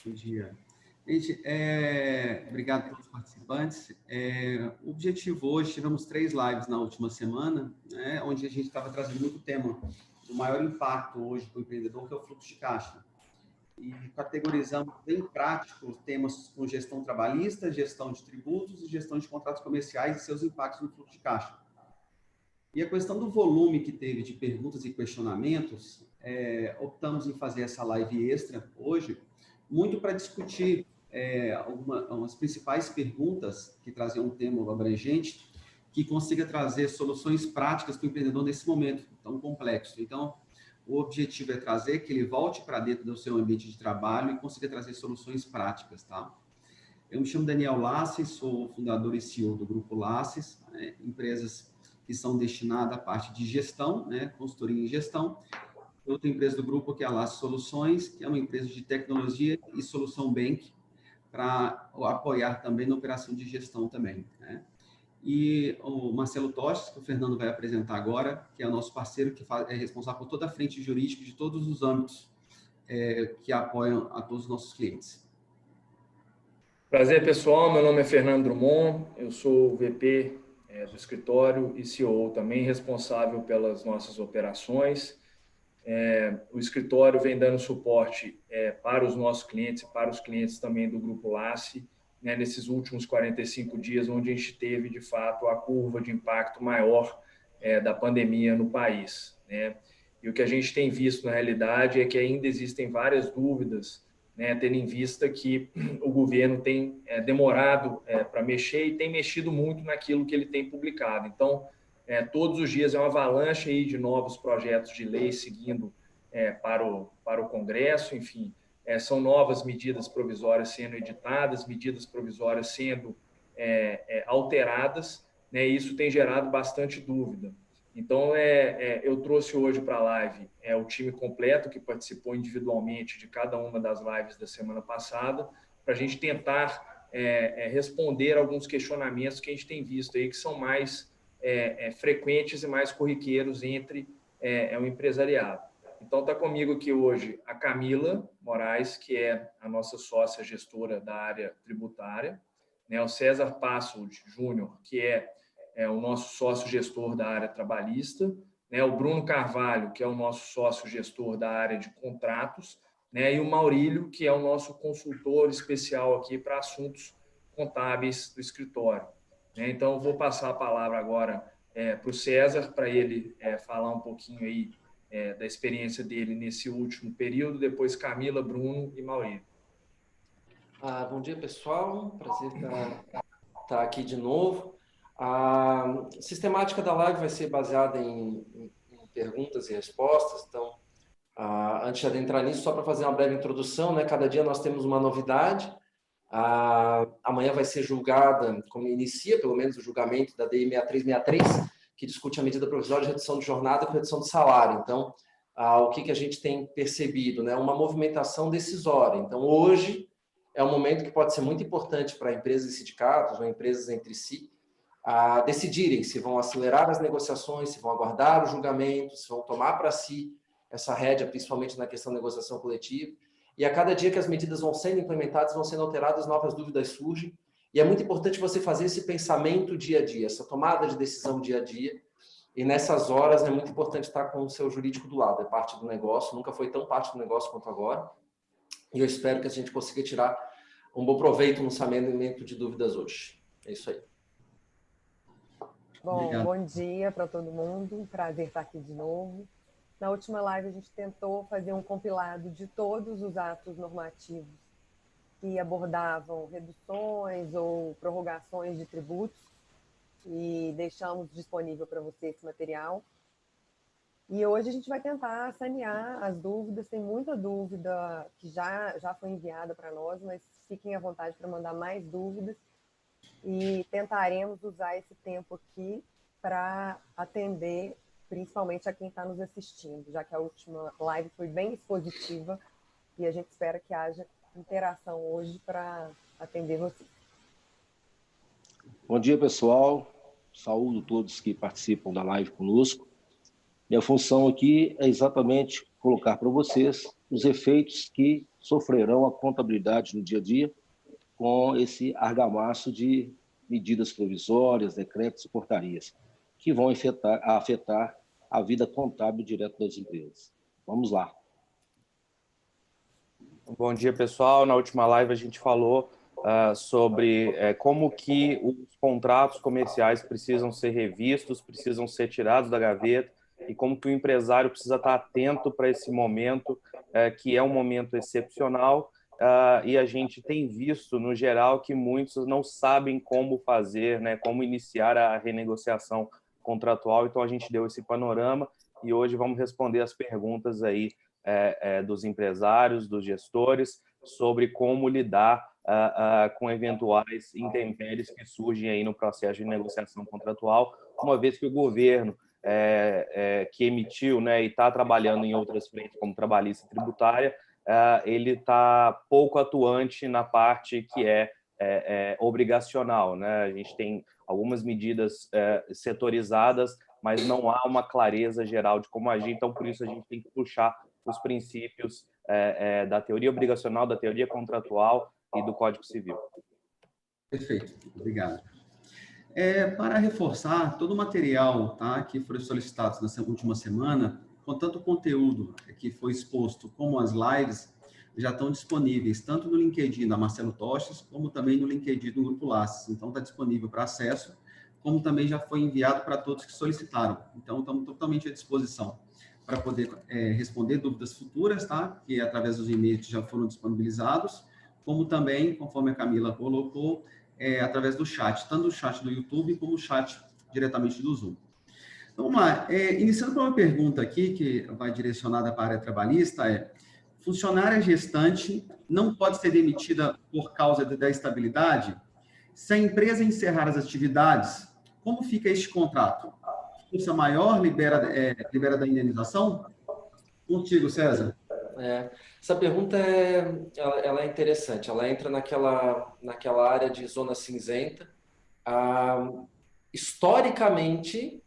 Bom dia. Gente, obrigado pelos participantes. O objetivo hoje, tivemos 3 lives na última semana, né, onde a gente estava trazendo muito tema do maior impacto hoje para o empreendedor, que é o fluxo de caixa. E categorizamos bem práticos temas com gestão trabalhista, gestão de tributos e gestão de contratos comerciais e seus impactos no fluxo de caixa. E a questão do volume que teve de perguntas e questionamentos, optamos em fazer essa live extra hoje, muito para discutir algumas principais perguntas que traziam um tema abrangente, que consiga trazer soluções práticas para o empreendedor nesse momento tão complexo. Então, o objetivo é trazer que ele volte para dentro do seu ambiente de trabalho e consiga trazer soluções práticas, tá? Eu me chamo Daniel Lasses, sou fundador e CEO do Grupo Lasses, empresas que são destinadas à parte de gestão, né, consultoria em gestão. Outra empresa do grupo que é a Lasses Soluções, que é uma empresa de tecnologia e solução bank, para apoiar também na operação de gestão também, né? E o Marcelo Toches, que o Fernando vai apresentar agora, que é o nosso parceiro, que é responsável por toda a frente jurídica de todos os âmbitos que apoiam a todos os nossos clientes. Prazer, pessoal. Meu nome é Fernando Drummond, eu sou o VP do escritório e CEO também, responsável pelas nossas operações. O escritório vem dando suporte para os nossos clientes e para os clientes também do Grupo Lassi, né, nesses últimos 45 dias, onde a gente teve, de fato, a curva de impacto maior da pandemia no país, né? E o que a gente tem visto, na realidade, é que ainda existem várias dúvidas, né, tendo em vista que o governo tem demorado para mexer e tem mexido muito naquilo que ele tem publicado. Então, todos os dias é uma avalanche aí de novos projetos de lei seguindo para o Congresso, enfim, são novas medidas provisórias sendo editadas, medidas provisórias sendo alteradas, né, e isso tem gerado bastante dúvida. Então, eu trouxe hoje para a live o time completo que participou individualmente de cada uma das lives da semana passada, para a gente tentar responder alguns questionamentos que a gente tem visto aí, que são mais frequentes e mais corriqueiros entre o empresariado. Então, está comigo aqui hoje a Camila Moraes, que é a nossa sócia gestora da área tributária, né, o César Passo Júnior, que é o nosso sócio gestor da área trabalhista, né, o Bruno Carvalho, que é o nosso sócio gestor da área de contratos, né, e o Maurílio, que é o nosso consultor especial aqui para assuntos contábeis do escritório. Então, eu vou passar a palavra agora para o César, para ele falar um pouquinho aí da experiência dele nesse último período, depois Camila, Bruno e Maurílio. Bom dia, pessoal. Prazer estar aqui de novo. A sistemática da live vai ser baseada em perguntas e respostas. Então, antes de adentrar nisso, só para fazer uma breve introdução, né? Cada dia nós temos uma novidade. Amanhã vai ser julgada, como inicia pelo menos o julgamento da DI 6363, que discute a medida provisória de redução de jornada com redução de salário. Então, o que a gente tem percebido, né? Uma movimentação decisória. Então, hoje é um momento que pode ser muito importante para empresas e sindicatos ou empresas entre si decidirem se vão acelerar as negociações, se vão aguardar o julgamento, se vão tomar para si essa rédea, principalmente na questão da negociação coletiva. E a cada dia que as medidas vão sendo implementadas, vão sendo alteradas, novas dúvidas surgem. E é muito importante você fazer esse pensamento dia a dia, essa tomada de decisão dia a dia. E nessas horas é muito importante estar com o seu jurídico do lado, é parte do negócio, nunca foi tão parte do negócio quanto agora. E eu espero que a gente consiga tirar um bom proveito no saneamento de dúvidas hoje. É isso aí. Bom, bom dia para todo mundo, prazer estar aqui de novo. Na última live a gente tentou fazer um compilado de todos os atos normativos que abordavam reduções ou prorrogações de tributos e deixamos disponível para você esse material. E hoje a gente vai tentar sanear as dúvidas, tem muita dúvida que já foi enviada para nós, mas fiquem à vontade para mandar mais dúvidas e tentaremos usar esse tempo aqui para atender principalmente a quem está nos assistindo, já que a última live foi bem expositiva e a gente espera que haja interação hoje para atender vocês. Bom dia, pessoal. Saúdo todos que participam da live conosco. Minha função aqui é exatamente colocar para vocês os efeitos que sofrerão a contabilidade no dia a dia com esse argamasso de medidas provisórias, decretos e portarias, que vão afetar a vida contábil direto das empresas. Vamos lá. Bom dia, pessoal. Na última live a gente falou sobre como que os contratos comerciais precisam ser revistos, precisam ser tirados da gaveta e como que o empresário precisa estar atento para esse momento, que é um momento excepcional, e a gente tem visto, no geral, que muitos não sabem como fazer, né, como iniciar a renegociação contratual. Então, a gente deu esse panorama e hoje vamos responder as perguntas aí dos empresários, dos gestores, sobre como lidar com eventuais intempéries que surgem aí no processo de negociação contratual, uma vez que o governo que emitiu, né, e está trabalhando em outras frentes, como trabalhista e tributária, ele está pouco atuante na parte que é obrigacional, né? A gente tem algumas medidas setorizadas, mas não há uma clareza geral de como agir, então por isso a gente tem que puxar os princípios da teoria obrigacional, da teoria contratual e do Código Civil. Perfeito, obrigado. Para reforçar, todo o material, tá, que foi solicitado nessa última semana, com tanto conteúdo que foi exposto como as lives, já estão disponíveis tanto no LinkedIn da Marcelo Toches, como também no LinkedIn do Grupo Laces. Então, está disponível para acesso, como também já foi enviado para todos que solicitaram. Então, estamos totalmente à disposição para poder responder dúvidas futuras, tá? Que através dos e-mails já foram disponibilizados, como também, conforme a Camila colocou, através do chat, tanto o chat do YouTube como o chat diretamente do Zoom. Então, vamos lá. Iniciando com uma pergunta aqui, que vai direcionada para a área trabalhista, funcionária gestante não pode ser demitida por causa da estabilidade? Se a empresa encerrar as atividades, como fica este contrato? Força maior libera da indenização? Contigo, César. Essa pergunta ela é interessante. Ela entra naquela área de zona cinzenta. Historicamente,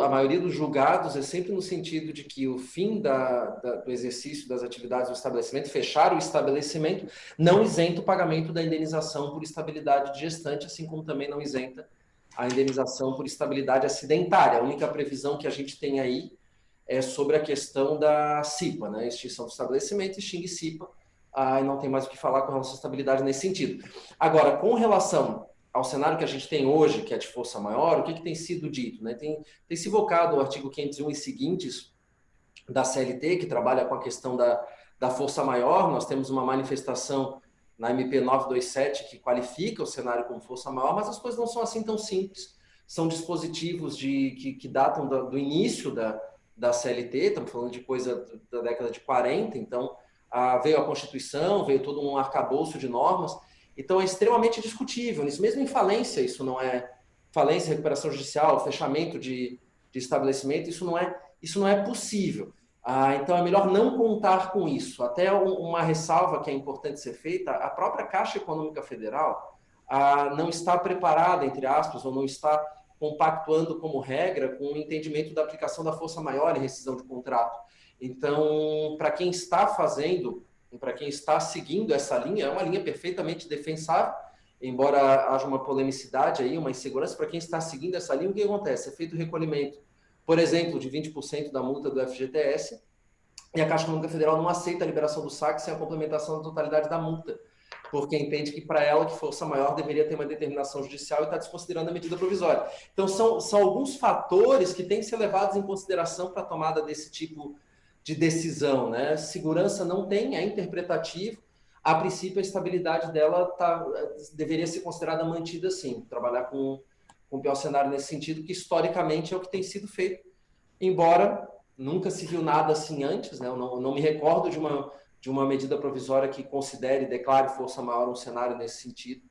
a maioria dos julgados é sempre no sentido de que o fim do exercício das atividades do estabelecimento, fechar o estabelecimento, não isenta o pagamento da indenização por estabilidade de gestante, assim como também não isenta a indenização por estabilidade acidentária. A única previsão que a gente tem aí é sobre a questão da CIPA, né? Extinção do estabelecimento, extingue CIPA, e não tem mais o que falar com relação à estabilidade nesse sentido. Agora, com relação ao cenário que a gente tem hoje, que é de força maior, o que tem sido dito, né? Tem se invocado o artigo 501 e seguintes da CLT, que trabalha com a questão da força maior. Nós temos uma manifestação na MP 927 que qualifica o cenário como força maior, mas as coisas não são assim tão simples. São dispositivos que datam do início da CLT, estamos falando de coisa da década de 40, então veio a Constituição, veio todo um arcabouço de normas, então é extremamente discutível. Isso mesmo em falência, isso não é falência, recuperação judicial, fechamento de estabelecimento, isso não é possível. Então é melhor não contar com isso. Até uma ressalva que é importante ser feita: a própria Caixa Econômica Federal não está preparada, entre aspas, ou não está compactuando como regra com o entendimento da aplicação da força maior em rescisão de contrato. Então, para quem está seguindo essa linha, é uma linha perfeitamente defensável, embora haja uma polemicidade aí, uma insegurança. Para quem está seguindo essa linha, o que acontece? É feito o recolhimento, por exemplo, de 20% da multa do FGTS, e a Caixa Econômica Federal não aceita a liberação do saque sem a complementação da totalidade da multa, porque entende que para ela, que força maior, deveria ter uma determinação judicial e está desconsiderando a medida provisória. Então, são alguns fatores que têm que ser levados em consideração para a tomada desse tipo de decisão, né? Segurança não tem, é interpretativo. A princípio, a estabilidade dela deveria ser considerada mantida, sim. Trabalhar com o pior cenário nesse sentido, que historicamente é o que tem sido feito, embora nunca se viu nada assim antes, né? Eu não me recordo de uma medida provisória que considere e declare força maior um cenário nesse sentido.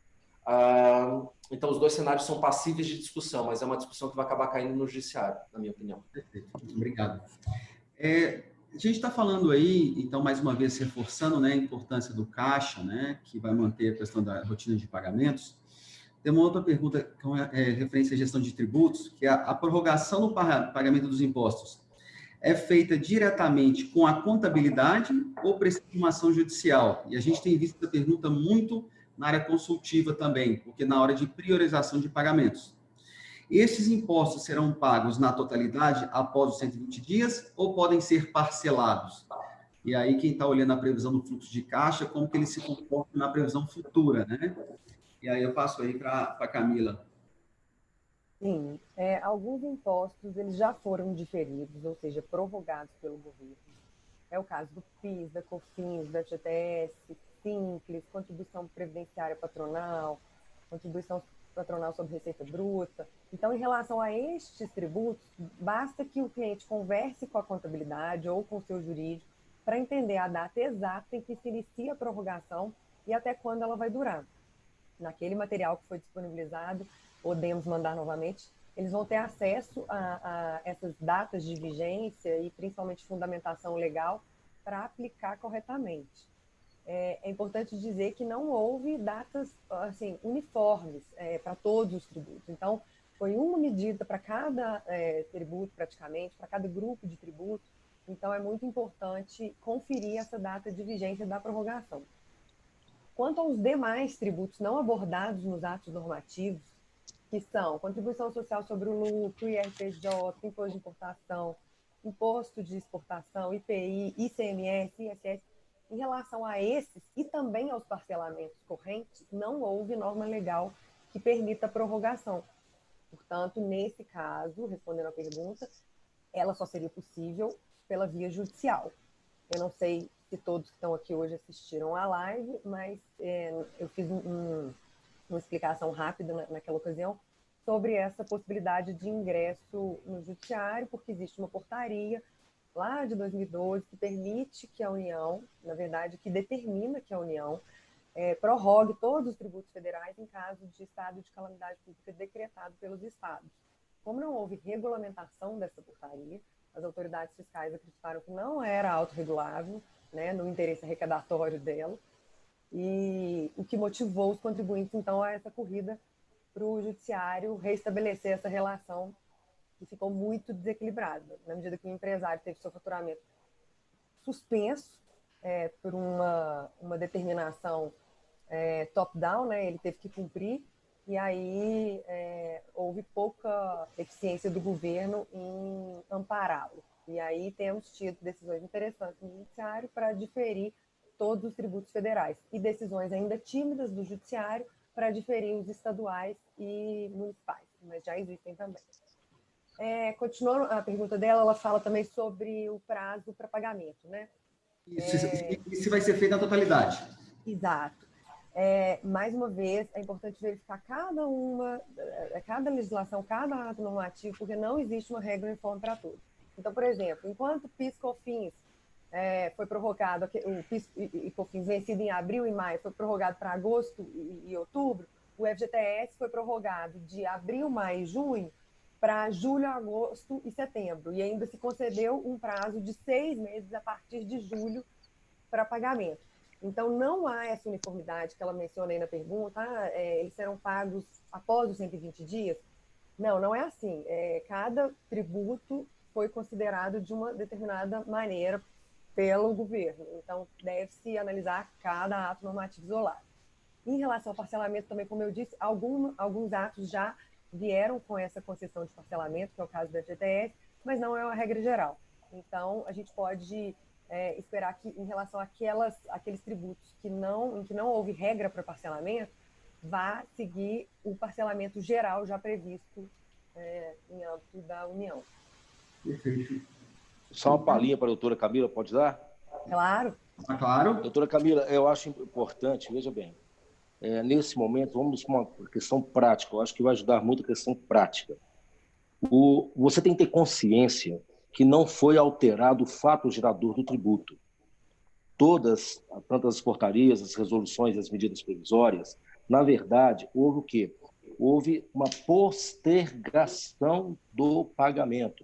Então, os dois cenários são passíveis de discussão, mas é uma discussão que vai acabar caindo no judiciário, na minha opinião. Perfeito, obrigado. A gente está falando aí, então, mais uma vez, reforçando, né, a importância do caixa, né, que vai manter a questão da rotina de pagamentos. Tem uma outra pergunta com referência à gestão de tributos, que é a prorrogação do pagamento dos impostos. é feita diretamente com a contabilidade ou precisa de uma ação judicial? E a gente tem visto essa pergunta muito na área consultiva também, porque na hora de priorização de pagamentos. Esses impostos serão pagos na totalidade após os 120 dias ou podem ser parcelados? E aí, quem está olhando a previsão do fluxo de caixa, como que ele se comporta na previsão futura, né? E aí eu passo aí para a Camila. Sim, alguns impostos eles já foram diferidos, ou seja, prorrogados pelo governo. É o caso do PIS, da COFINS, da FGTS, Simples, contribuição previdenciária patronal, contribuição patronal sobre receita bruta. Então, em relação a estes tributos, basta que o cliente converse com a contabilidade ou com o seu jurídico para entender a data exata em que se inicia a prorrogação e até quando ela vai durar. Naquele material que foi disponibilizado, podemos mandar novamente, eles vão ter acesso a essas datas de vigência e principalmente fundamentação legal para aplicar corretamente. É importante dizer que não houve datas assim, uniformes para todos os tributos. Então, foi uma medida para cada tributo, praticamente, para cada grupo de tributo. Então, é muito importante conferir essa data de vigência da prorrogação. Quanto aos demais tributos não abordados nos atos normativos, que são contribuição social sobre o lucro, IRPJ, imposto de importação, imposto de exportação, IPI, ICMS, ISS, em relação a esses e também aos parcelamentos correntes, não houve norma legal que permita a prorrogação. Portanto, nesse caso, respondendo à pergunta, ela só seria possível pela via judicial. Eu não sei se todos que estão aqui hoje assistiram à live, mas eu fiz uma explicação rápida naquela ocasião sobre essa possibilidade de ingresso no judiciário, porque existe uma portaria lá de 2012 que permite que a União, na verdade, que determina que a União prorrogue todos os tributos federais em caso de estado de calamidade pública decretado pelos estados. Como não houve regulamentação dessa portaria, as autoridades fiscais acreditaram que não era autorregulável, né, no interesse arrecadatório dela, e o que motivou os contribuintes, então, a essa corrida para o judiciário restabelecer essa relação que ficou muito desequilibrada, na medida que o empresário teve seu faturamento suspenso por uma determinação top-down, né, ele teve que cumprir, e aí houve pouca eficiência do governo em ampará-lo. E aí temos tido decisões interessantes no judiciário para diferir todos os tributos federais e decisões ainda tímidas do judiciário para diferir os estaduais e municipais, mas já existem também. Continuando a pergunta dela, ela fala também sobre o prazo para pagamento, né? Isso vai ser feito na totalidade. Exato. Mais uma vez, é importante verificar cada legislação, cada ato normativo, porque não existe uma regra uniforme para todos. Então, por exemplo, enquanto o PIS/COFINS foi prorrogado, o PIS e COFINS vencido em abril e maio foi prorrogado para agosto e outubro, o FGTS foi prorrogado de abril, maio e junho para julho, agosto e setembro, e ainda se concedeu um prazo de 6 meses a partir de julho para pagamento. Então, não há essa uniformidade que ela menciona aí na pergunta, eles serão pagos após os 120 dias? Não é assim. Cada tributo foi considerado de uma determinada maneira pelo governo. Então, deve-se analisar cada ato normativo isolado. Em relação ao parcelamento, também, como eu disse, alguns atos já vieram com essa concessão de parcelamento, que é o caso da FGTS, mas não é uma regra geral. Então, a gente pode esperar que, em relação àqueles tributos em que não houve regra para parcelamento, vá seguir o parcelamento geral já previsto em âmbito da União. Perfeito. Só uma palhinha para a doutora Camila, pode dar? Claro. Claro. Doutora Camila, eu acho importante, veja bem, nesse momento, vamos para uma questão prática, eu acho que vai ajudar muito a questão prática. Você tem que ter consciência que não foi alterado o fato gerador do tributo. Todas, tanto as portarias, as resoluções, as medidas provisórias, na verdade, houve o quê? Houve uma postergação do pagamento.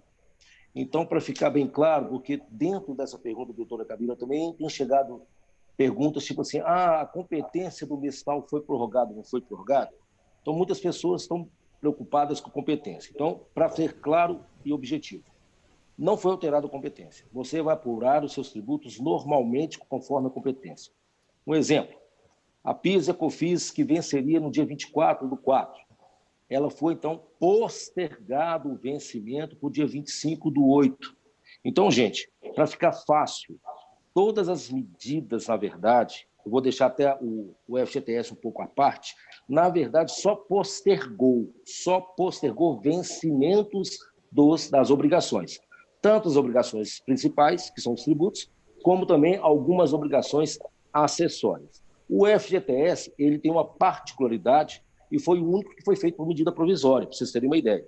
Então, para ficar bem claro, porque dentro dessa pergunta da doutora Camila também tem chegado perguntas tipo assim, a competência do mês tal foi prorrogada, não foi prorrogada? Então, muitas pessoas estão preocupadas com competência. Então, para ser claro e objetivo, Não foi alterada a competência. Você vai apurar os seus tributos normalmente conforme a competência. Um exemplo, a PIS e a COFINS, que venceria no dia 24/4, ela foi, então, postergado o vencimento para o dia 25/8. Então, gente, para ficar fácil, todas as medidas, na verdade, eu vou deixar até o FGTS um pouco à parte, na verdade, só postergou vencimentos das obrigações. Tanto as obrigações principais, que são os tributos, como também algumas obrigações acessórias. O FGTS ele tem uma particularidade e foi o único que foi feito por medida provisória, para vocês terem uma ideia.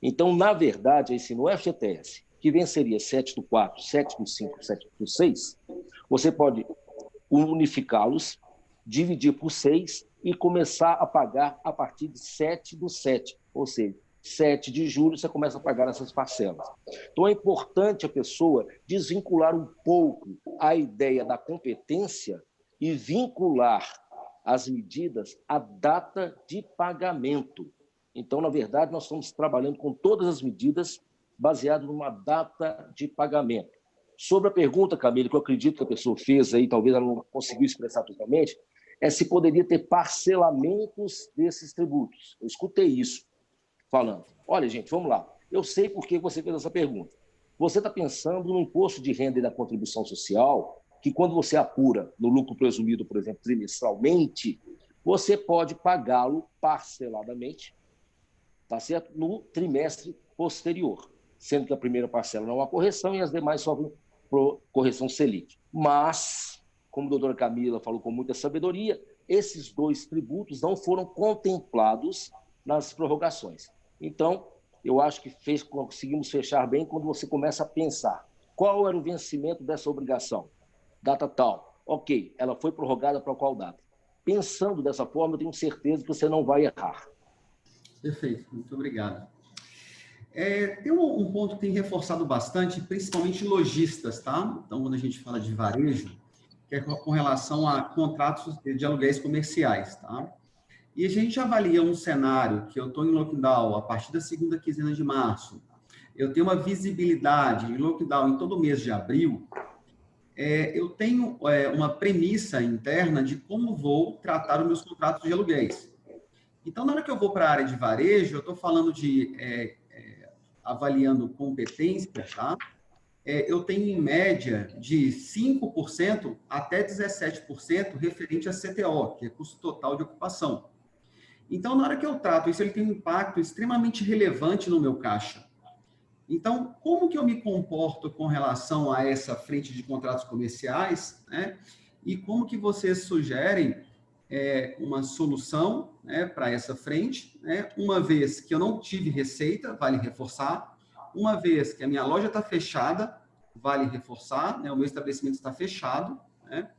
Então, na verdade, assim, no FGTS, que venceria 7/4, 7/5, 7/6, você pode unificá-los, dividir por 6 e começar a pagar a partir de 7/7, ou seja, 7 de julho você começa a pagar essas parcelas. Então é importante a pessoa desvincular um pouco a ideia da competência e vincular as medidas à data de pagamento. Então, na verdade, nós estamos trabalhando com todas as medidas baseadas numa data de pagamento. Sobre a pergunta, Camila, que eu acredito que a pessoa fez aí, talvez ela não conseguiu expressar totalmente, é se poderia ter parcelamentos desses tributos. Eu escutei isso falando. Olha, gente, vamos lá. Eu sei por que você fez essa pergunta. Você está pensando no imposto de renda e da contribuição social, que quando você apura no lucro presumido, por exemplo, trimestralmente, você pode pagá-lo parceladamente, tá certo? No trimestre posterior, sendo que a primeira parcela não há correção e as demais sofrem correção Selic. Mas, como a doutora Camila falou com muita sabedoria, esses dois tributos não foram contemplados nas prorrogações. Então, eu acho que conseguimos fechar bem quando você começa a pensar qual era o vencimento dessa obrigação. Data tal. Ok, ela foi prorrogada para qual data? Pensando dessa forma, eu tenho certeza que você não vai errar. Perfeito, muito obrigado. Tem um ponto que tem reforçado bastante, principalmente lojistas, tá? Então, quando a gente fala de varejo, que é com relação a contratos de aluguéis comerciais, tá? E a gente avalia um cenário que eu estou em lockdown a partir da segunda quinzena de março, eu tenho uma visibilidade de lockdown em todo o mês de abril, eu tenho uma premissa interna de como vou tratar os meus contratos de aluguéis. Então, na hora que eu vou para a área de varejo, eu estou falando de avaliando competência, tá? Eu tenho em média de 5% até 17% referente a CTO, que é custo total de ocupação. Então, na hora que eu trato isso, ele tem um impacto extremamente relevante no meu caixa. Então, como que eu me comporto com relação a essa frente de contratos comerciais, né? E como que vocês sugerem uma solução, né, para essa frente, né? Uma vez que eu não tive receita, vale reforçar. Uma vez que a minha loja está fechada, vale reforçar, né? O meu estabelecimento está fechado, né?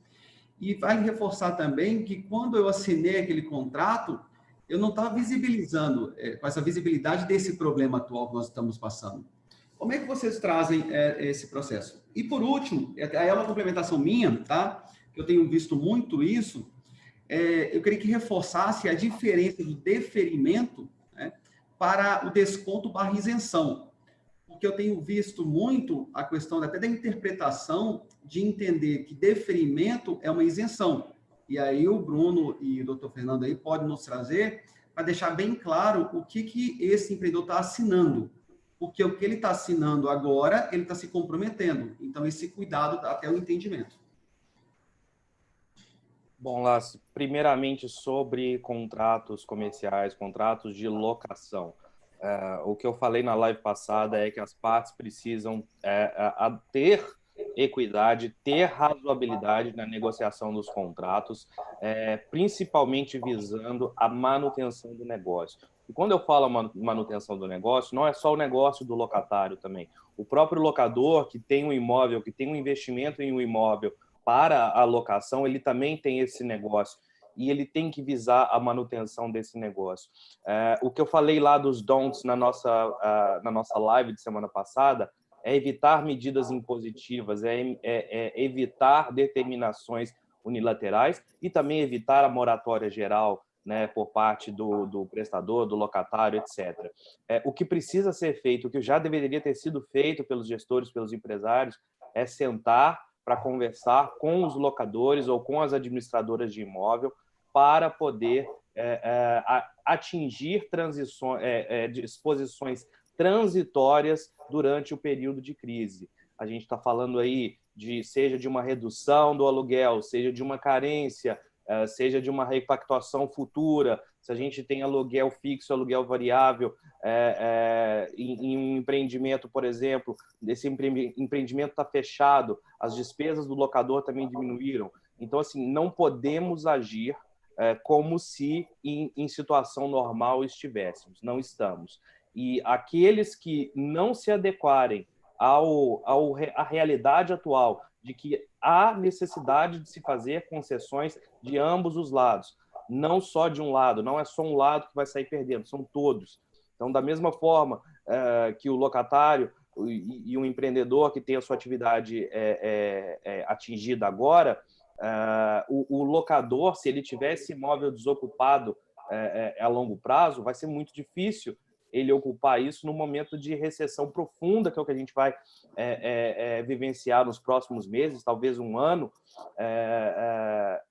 E vale reforçar também que quando eu assinei aquele contrato, eu não estava visibilizando, com essa visibilidade desse problema atual que nós estamos passando. Como é que vocês trazem esse processo? E por último, aí é uma complementação minha, tá? Que eu tenho visto muito isso, eu queria que reforçasse a diferença do deferimento, né, para o desconto / isenção. Porque eu tenho visto muito a questão até da interpretação de entender que deferimento é uma isenção. E aí o Bruno e o doutor Fernando aí podem nos trazer para deixar bem claro o que esse empreendedor está assinando. Porque o que ele está assinando agora, ele está se comprometendo. Então, esse cuidado até o entendimento. Bom, Lácio, primeiramente sobre contratos comerciais, contratos de locação. O que eu falei na live passada é que as partes precisam ter equidade, ter razoabilidade na negociação dos contratos, principalmente visando a manutenção do negócio. E quando eu falo manutenção do negócio, não é só o negócio do locatário também. O próprio locador que tem um imóvel, que tem um investimento em um imóvel para a locação, ele também tem esse negócio. E ele tem que visar a manutenção desse negócio. O que eu falei lá dos don'ts na nossa live de semana passada é evitar medidas impositivas, evitar determinações unilaterais e também evitar a moratória geral né, por parte do prestador, do locatário, etc. O que precisa ser feito, o que já deveria ter sido feito pelos gestores, pelos empresários, é sentar para conversar com os locadores ou com as administradoras de imóvel para poder atingir disposições transitórias durante o período de crise. A gente está falando aí seja de uma redução do aluguel, seja de uma carência, seja de uma repactuação futura, se a gente tem aluguel fixo, aluguel variável, em um empreendimento, por exemplo, esse empreendimento está fechado, as despesas do locador também diminuíram. Então, assim, não podemos agir como se em situação normal estivéssemos. Não estamos. E aqueles que não se adequarem à realidade atual, de que há necessidade de se fazer concessões de ambos os lados, não só de um lado, não é só um lado que vai sair perdendo, são todos. Então, da mesma forma que o locatário e o empreendedor que tem a sua atividade atingida agora, o locador, se ele tiver esse imóvel desocupado a longo prazo, vai ser muito difícil ele ocupar isso no momento de recessão profunda, que é o que a gente vai vivenciar nos próximos meses, talvez um ano,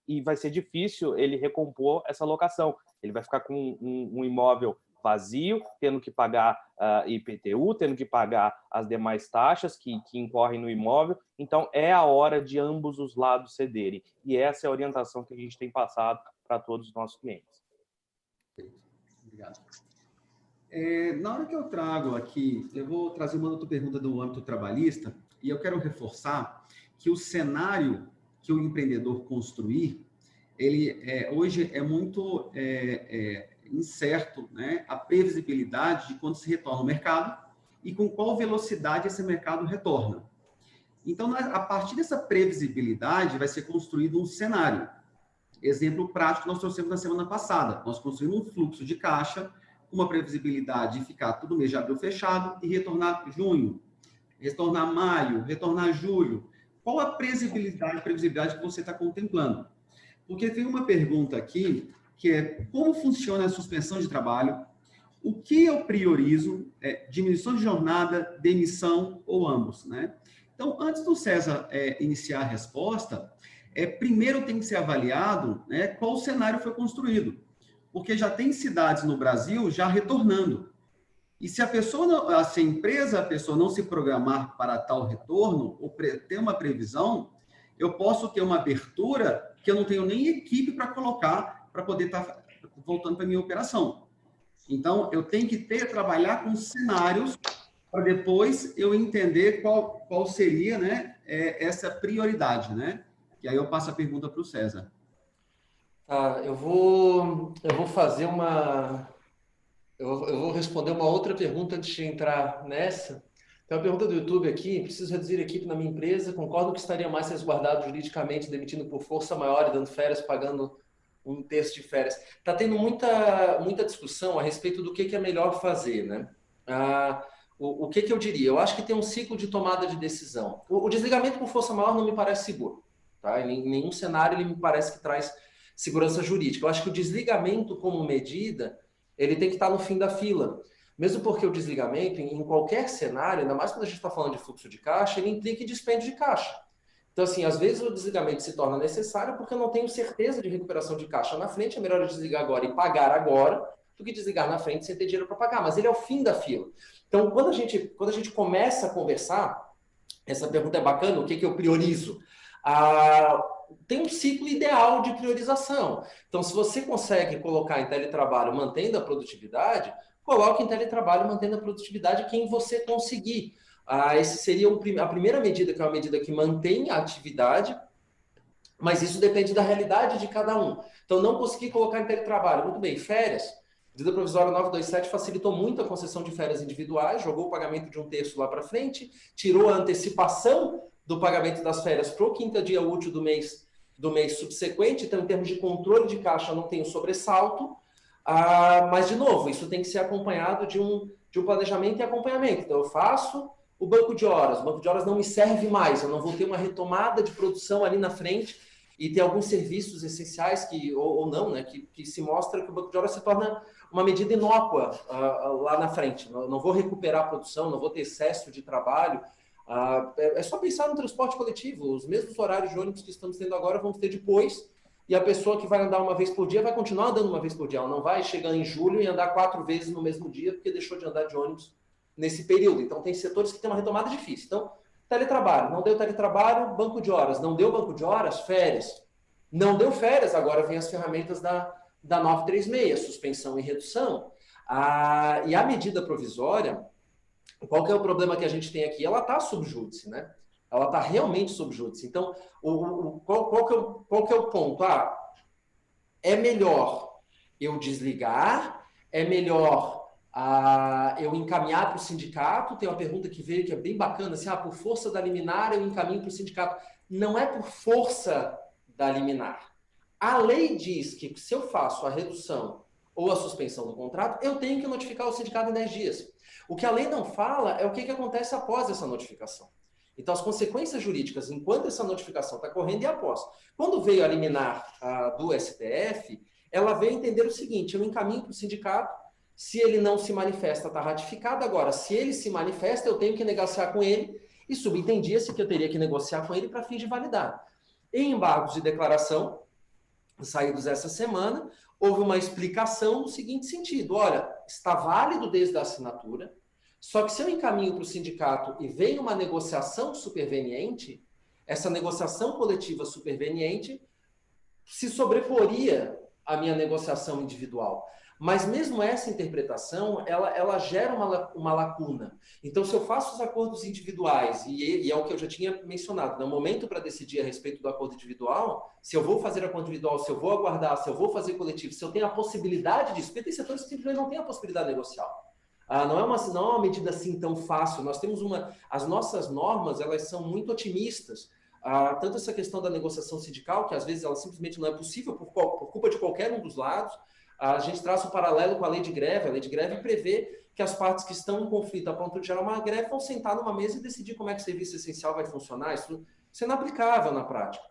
e vai ser difícil ele recompor essa locação. Ele vai ficar com um imóvel vazio, tendo que pagar IPTU, tendo que pagar as demais taxas que incorrem no imóvel. Então, é a hora de ambos os lados cederem. E essa é a orientação que a gente tem passado para todos os nossos clientes. Obrigado. Na hora que eu trago aqui, eu vou trazer uma outra pergunta do âmbito trabalhista, e eu quero reforçar que o cenário que o empreendedor construir, ele hoje é muito incerto, né? A previsibilidade de quando se retorna ao mercado e com qual velocidade esse mercado retorna. Então, a partir dessa previsibilidade, vai ser construído um cenário. Exemplo prático que nós trouxemos na semana passada. Nós construímos um fluxo de caixa, uma previsibilidade de ficar todo mês de abril fechado e retornar junho, retornar maio, retornar julho. Qual a previsibilidade que você está contemplando? Porque tem uma pergunta aqui, que é como funciona a suspensão de trabalho, o que eu priorizo, diminuição de jornada, demissão ou ambos, né? Então, antes do César iniciar a resposta, primeiro tem que ser avaliado, né, qual cenário foi construído. Porque já tem cidades no Brasil já retornando. E se a empresa não se programar para tal retorno, ou ter uma previsão, eu posso ter uma abertura que eu não tenho nem equipe para colocar, para poder estar voltando para a minha operação. Então, eu tenho que trabalhar com cenários para depois eu entender qual seria, né, essa prioridade, né? E aí eu passo a pergunta para o César. Tá, eu vou fazer eu vou responder uma outra pergunta antes de entrar nessa. Tem uma pergunta do YouTube aqui: preciso reduzir a equipe na minha empresa, concordo que estaria mais resguardado juridicamente, demitindo por força maior e dando férias, pagando um terço de férias. Está tendo muita discussão a respeito do que é melhor fazer, né? O que eu diria? Eu acho que tem um ciclo de tomada de decisão. O desligamento por força maior não me parece seguro, tá? Em nenhum cenário ele me parece que traz segurança jurídica. Eu acho que o desligamento como medida, ele tem que estar no fim da fila. Mesmo porque o desligamento, em qualquer cenário, ainda mais quando a gente está falando de fluxo de caixa, ele implica em dispêndio de caixa. Então, assim, às vezes o desligamento se torna necessário porque eu não tenho certeza de recuperação de caixa na frente. É melhor eu desligar agora e pagar agora do que desligar na frente sem ter dinheiro para pagar. Mas ele é o fim da fila. Então, quando a gente começa a conversar, essa pergunta é bacana, o que eu priorizo? Tem um ciclo ideal de priorização. Então, se você consegue colocar em teletrabalho mantendo a produtividade, coloque em teletrabalho mantendo a produtividade quem você conseguir. Esse seria a primeira medida, que é uma medida que mantém a atividade, mas isso depende da realidade de cada um. Então, não conseguir colocar em teletrabalho. Muito bem, férias. A medida provisória 927 facilitou muito a concessão de férias individuais, jogou o pagamento de um terço lá para frente, tirou a antecipação do pagamento das férias para o quinto dia útil do mês subsequente. Então, em termos de controle de caixa, não tem o sobressalto. Mas, de novo, isso tem que ser acompanhado de um planejamento e acompanhamento. Então, eu faço o banco de horas. O banco de horas não me serve mais. Eu não vou ter uma retomada de produção ali na frente. e tem alguns serviços essenciais ou não, né, que se mostra que o banco de horas se torna uma medida inócua lá na frente. Não vou recuperar a produção, não vou ter excesso de trabalho. É só pensar no transporte coletivo. Os mesmos horários de ônibus que estamos tendo agora vamos ter depois, e a pessoa que vai andar uma vez por dia vai continuar andando uma vez por dia. Ela não vai chegar em julho e andar 4 vezes no mesmo dia porque deixou de andar de ônibus nesse período. Então, tem setores que têm uma retomada difícil. Então, teletrabalho. Não deu teletrabalho, banco de horas. Não deu banco de horas, férias. Não deu férias, agora vem as ferramentas da 936, suspensão e redução. E a medida provisória, qual que é o problema que a gente tem aqui? Ela está sob júdice, né? Ela está realmente sob júdice. Então, qual que é o ponto? É melhor eu desligar, é melhor eu encaminhar para o sindicato. Tem uma pergunta que veio que é bem bacana, assim, por força da liminar eu encaminho para o sindicato. Não é por força da liminar. A lei diz que se eu faço a redução ou a suspensão do contrato, eu tenho que notificar o sindicato em 10 dias. O que a lei não fala é o que acontece após essa notificação. Então, as consequências jurídicas, enquanto essa notificação está correndo, e após. Quando veio a liminar do STF, ela veio entender o seguinte: eu encaminho para o sindicato, se ele não se manifesta, está ratificado. Agora, se ele se manifesta, eu tenho que negociar com ele, e subentendia-se que eu teria que negociar com ele para fins de validade. Em embargos de declaração, saídos essa semana, houve uma explicação no seguinte sentido: olha, está válido desde a assinatura, só que se eu encaminho para o sindicato e vem uma negociação superveniente, essa negociação coletiva superveniente se sobreporia à minha negociação individual. Mas mesmo essa interpretação, ela gera uma lacuna. Então, se eu faço os acordos individuais, e é o que eu já tinha mencionado, no momento para decidir a respeito do acordo individual, se eu vou fazer acordo individual, se eu vou aguardar, se eu vou fazer coletivo, se eu tenho a possibilidade disso, porque tem setores que simplesmente não têm a possibilidade negocial. Não é uma medida assim tão fácil. Nós temos as nossas normas, elas são muito otimistas. Tanto essa questão da negociação sindical, que às vezes ela simplesmente não é possível por culpa de qualquer um dos lados. A gente traça um paralelo com a lei de greve. A lei de greve prevê que as partes que estão em conflito a ponto de gerar uma greve vão sentar numa mesa e decidir como é que o serviço essencial vai funcionar. Isso é inaplicável na prática.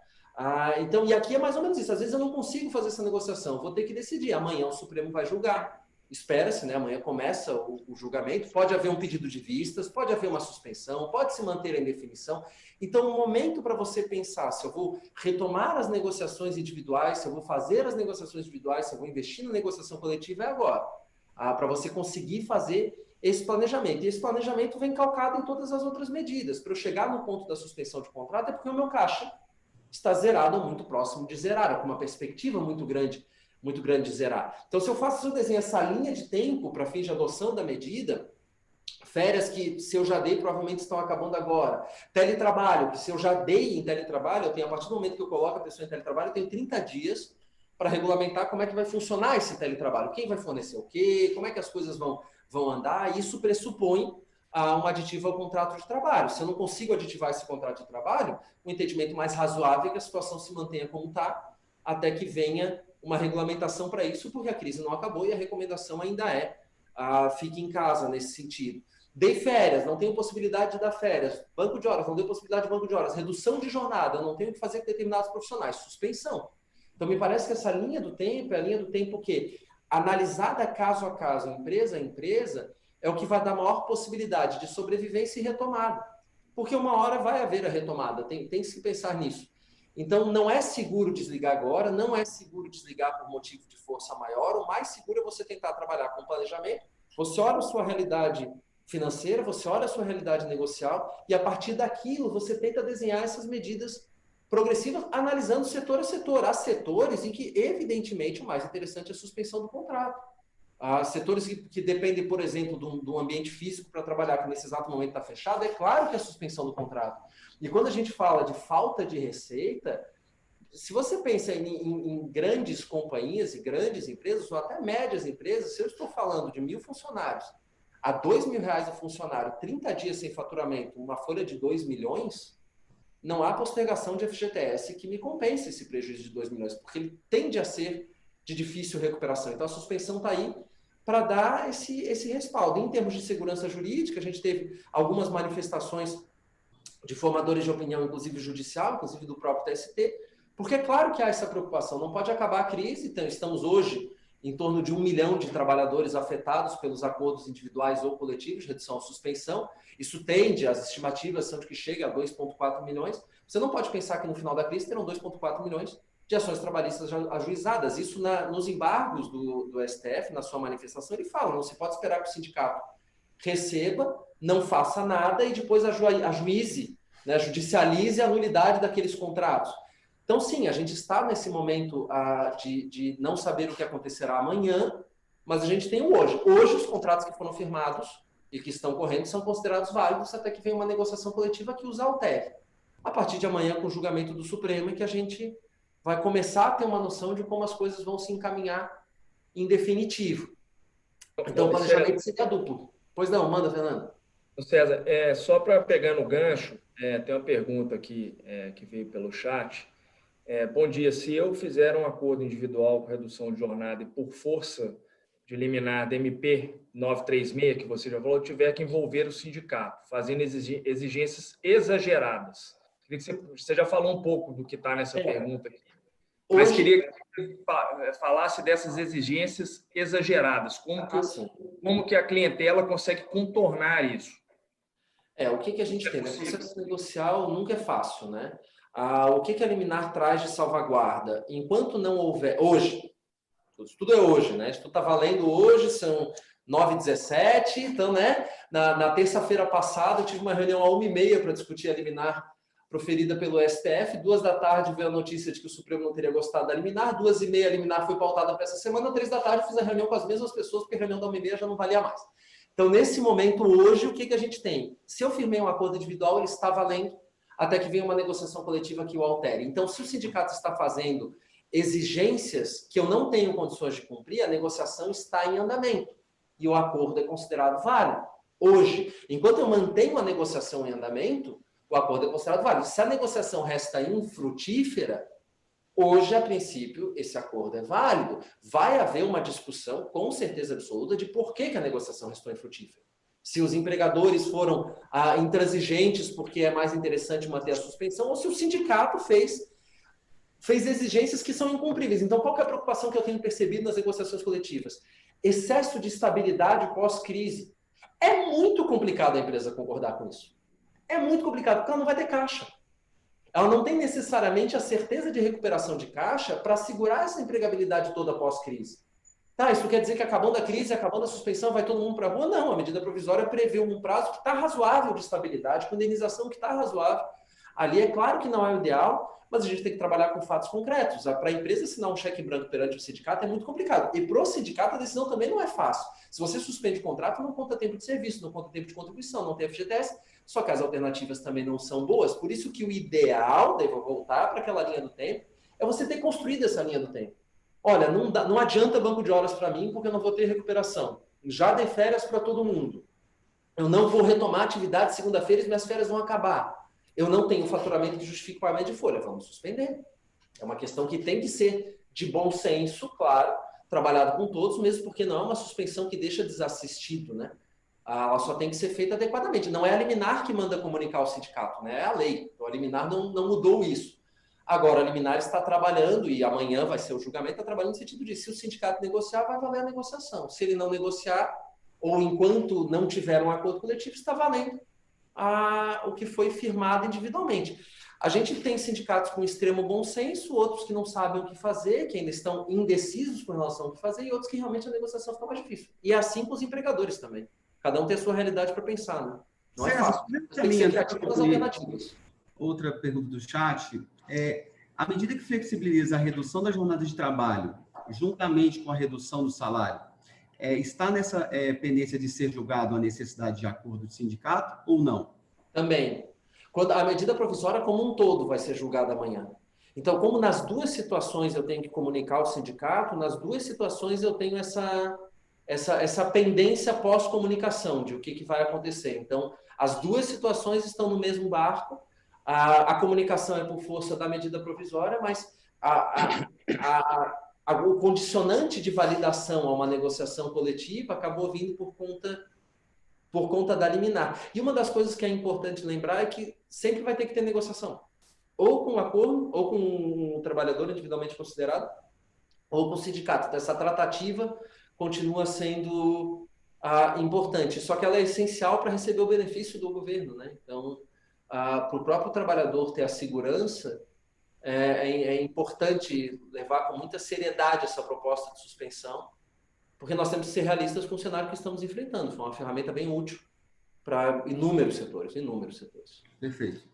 Então, e aqui é mais ou menos isso. Às vezes eu não consigo fazer essa negociação, vou ter que decidir. Amanhã o Supremo vai julgar. Espera-se, né? Amanhã começa o julgamento, pode haver um pedido de vistas, pode haver uma suspensão, pode se manter a indefinição. Então, o momento para você pensar se eu vou retomar as negociações individuais, se eu vou fazer as negociações individuais, se eu vou investir na negociação coletiva, é agora. Para você conseguir fazer esse planejamento. E esse planejamento vem calcado em todas as outras medidas. Para eu chegar no ponto da suspensão de contrato, é porque o meu caixa está zerado ou muito próximo de zerar, com uma perspectiva muito grande de zerar. Então, se eu desenho essa linha de tempo para fins de adoção da medida, férias que, se eu já dei, provavelmente estão acabando agora. Teletrabalho, que se eu já dei em teletrabalho, a partir do momento que eu coloco a pessoa em teletrabalho, eu tenho 30 dias para regulamentar como é que vai funcionar esse teletrabalho. Quem vai fornecer o quê? Como é que as coisas vão andar? Isso pressupõe um aditivo ao contrato de trabalho. Se eu não consigo aditivar esse contrato de trabalho, o entendimento mais razoável é que a situação se mantenha como está, até que venha uma regulamentação para isso, porque a crise não acabou e a recomendação ainda fique em casa nesse sentido. Dei férias, não tenho possibilidade de dar férias. Banco de horas, não deu possibilidade de banco de horas. Redução de jornada, não tenho o que fazer com determinados profissionais. Suspensão. Então, me parece que essa linha do tempo é a linha do tempo que, analisada caso a caso, empresa a empresa, é o que vai dar maior possibilidade de sobrevivência e retomada. Porque uma hora vai haver a retomada, tem que se pensar nisso. Então, não é seguro desligar agora, não é seguro desligar por motivo de força maior. O mais seguro é você tentar trabalhar com planejamento. Você olha a sua realidade financeira, você olha a sua realidade negocial e, a partir daquilo, você tenta desenhar essas medidas progressivas, analisando setor a setor. Há setores em que, evidentemente, o mais interessante é a suspensão do contrato. Há setores que dependem, por exemplo, do ambiente físico para trabalhar, que nesse exato momento está fechado, é claro que é a suspensão do contrato. E quando a gente fala de falta de receita, se você pensa em grandes companhias e grandes empresas, ou até médias empresas, se eu estou falando de 1.000 funcionários, a R$2.000 a funcionário, 30 dias sem faturamento, uma folha de 2 milhões, não há postergação de FGTS que me compense esse prejuízo de 2 milhões, porque ele tende a ser de difícil recuperação. Então, a suspensão está aí para dar esse respaldo. Em termos de segurança jurídica, a gente teve algumas manifestações de formadores de opinião, inclusive judicial, inclusive do próprio TST, Porque é claro que há essa preocupação, não pode acabar a crise, então estamos hoje em torno de 1 milhão de trabalhadores afetados pelos acordos individuais ou coletivos, redução ou suspensão. Isso tende, as estimativas são de que chegue a 2,4 milhões. Você não pode pensar que no final da crise terão 2,4 milhões de ações trabalhistas ajuizadas. Isso nos embargos do STF, na sua manifestação, ele fala, não se pode esperar que o sindicato receba, não faça nada e depois ajuize, né, judicialize a nulidade daqueles contratos. Então, sim, a gente está nesse momento de não saber o que acontecerá amanhã, mas a gente tem o hoje. Hoje, os contratos que foram firmados e que estão correndo são considerados válidos até que venha uma negociação coletiva que os altere. A partir de amanhã, com o julgamento do Supremo, é que a gente vai começar a ter uma noção de como as coisas vão se encaminhar em definitivo. Então, o planejamento seria duplo. Pois não, manda, Fernando. César, só para pegar no gancho, tem uma pergunta aqui que veio pelo chat. Bom dia, se eu fizer um acordo individual com redução de jornada e por força de liminar da MP 936, que você já falou, eu tiver que envolver o sindicato, fazendo exigências exageradas. Queria que você já falou um pouco do que está nessa pergunta aqui, mas queria que você falasse dessas exigências exageradas. Como que a clientela consegue contornar isso? O que a gente tem? O processo negocial nunca é fácil, né? O que a liminar traz de salvaguarda? Enquanto não houver... Hoje, tudo é hoje, né? Isso está valendo hoje, são 9h17, então, né? Na terça-feira passada, eu tive uma reunião às 1h30 para discutir a liminar proferida pelo STF. 2h veio a notícia de que o Supremo não teria gostado da liminar. 2h30 a liminar foi pautada para essa semana. 3h fiz a reunião com as mesmas pessoas, porque a reunião da 1h30 já não valia mais. Então, nesse momento, hoje, o que a gente tem? Se eu firmei um acordo individual, ele está valendo até que venha uma negociação coletiva que o altere. Então, se o sindicato está fazendo exigências que eu não tenho condições de cumprir, a negociação está em andamento e o acordo é considerado válido. Hoje, enquanto eu mantenho a negociação em andamento, o acordo é considerado válido. Se a negociação resta infrutífera, hoje, a princípio, esse acordo é válido. Vai haver uma discussão, com certeza absoluta, de por que a negociação restou infrutífera. Se os empregadores foram intransigentes porque é mais interessante manter a suspensão, ou se o sindicato fez exigências que são incumpríveis. Então, qual que é a preocupação que eu tenho percebido nas negociações coletivas? Excesso de estabilidade pós-crise. É muito complicado a empresa concordar com isso. É muito complicado, porque ela não vai ter caixa. Ela não tem necessariamente a certeza de recuperação de caixa para segurar essa empregabilidade toda pós-crise. Tá, isso quer dizer que acabando a crise, acabando a suspensão, vai todo mundo para a rua? Não, a medida provisória prevê um prazo que está razoável de estabilidade, com indenização que está razoável. Ali é claro que não é o ideal, mas a gente tem que trabalhar com fatos concretos. Para a empresa assinar um cheque branco perante o sindicato é muito complicado. E para o sindicato a decisão também não é fácil. Se você suspende o contrato, não conta tempo de serviço, não conta tempo de contribuição, não tem FGTS, só que as alternativas também não são boas. Por isso que o ideal, devo voltar para aquela linha do tempo, é você ter construído essa linha do tempo. Olha, não adianta banco de horas para mim porque eu não vou ter recuperação. Já dei férias para todo mundo. Eu não vou retomar a atividade segunda-feira e minhas férias vão acabar. Eu não tenho faturamento que justifique o pagamento de folha. Vamos suspender. É uma questão que tem que ser de bom senso, claro, trabalhado com todos, mesmo porque não é uma suspensão que deixa desassistido, né? Ela só tem que ser feita adequadamente. Não é a liminar que manda comunicar ao sindicato, né? É a lei. Então, a liminar não mudou isso. Agora, a liminar está trabalhando, e amanhã vai ser o julgamento, está trabalhando no sentido de se o sindicato negociar, vai valer a negociação. Se ele não negociar, ou enquanto não tiver um acordo coletivo, está valendo o que foi firmado individualmente. A gente tem sindicatos com extremo bom senso, outros que não sabem o que fazer, que ainda estão indecisos com relação ao que fazer, e outros que realmente a negociação fica mais difícil. E é assim com os empregadores também. Cada um tem a sua realidade para pensar, né? Não é fácil. Tem que ser criativo nas alternativas. Outra pergunta do chat à medida que flexibiliza a redução da jornada de trabalho, juntamente com a redução do salário, está nessa pendência de ser julgado a necessidade de acordo do sindicato ou não? Também. Quando a medida provisória como um todo vai ser julgada amanhã. Então, como nas duas situações eu tenho que comunicar ao sindicato, nas duas situações eu tenho essa pendência pós-comunicação de o que vai acontecer. Então, as duas situações estão no mesmo barco. A comunicação é por força da medida provisória, mas o condicionante de validação a uma negociação coletiva acabou vindo por conta da liminar. E uma das coisas que é importante lembrar é que sempre vai ter que ter negociação. ou com um acordo, ou com um trabalhador individualmente considerado, ou com o sindicato. Então, essa tratativa continua sendo importante, só que ela é essencial para receber o benefício do governo, né? Então, para o próprio trabalhador ter a segurança, é importante levar com muita seriedade essa proposta de suspensão, porque nós temos que ser realistas com o cenário que estamos enfrentando. Foi uma ferramenta bem útil para inúmeros setores. Perfeito.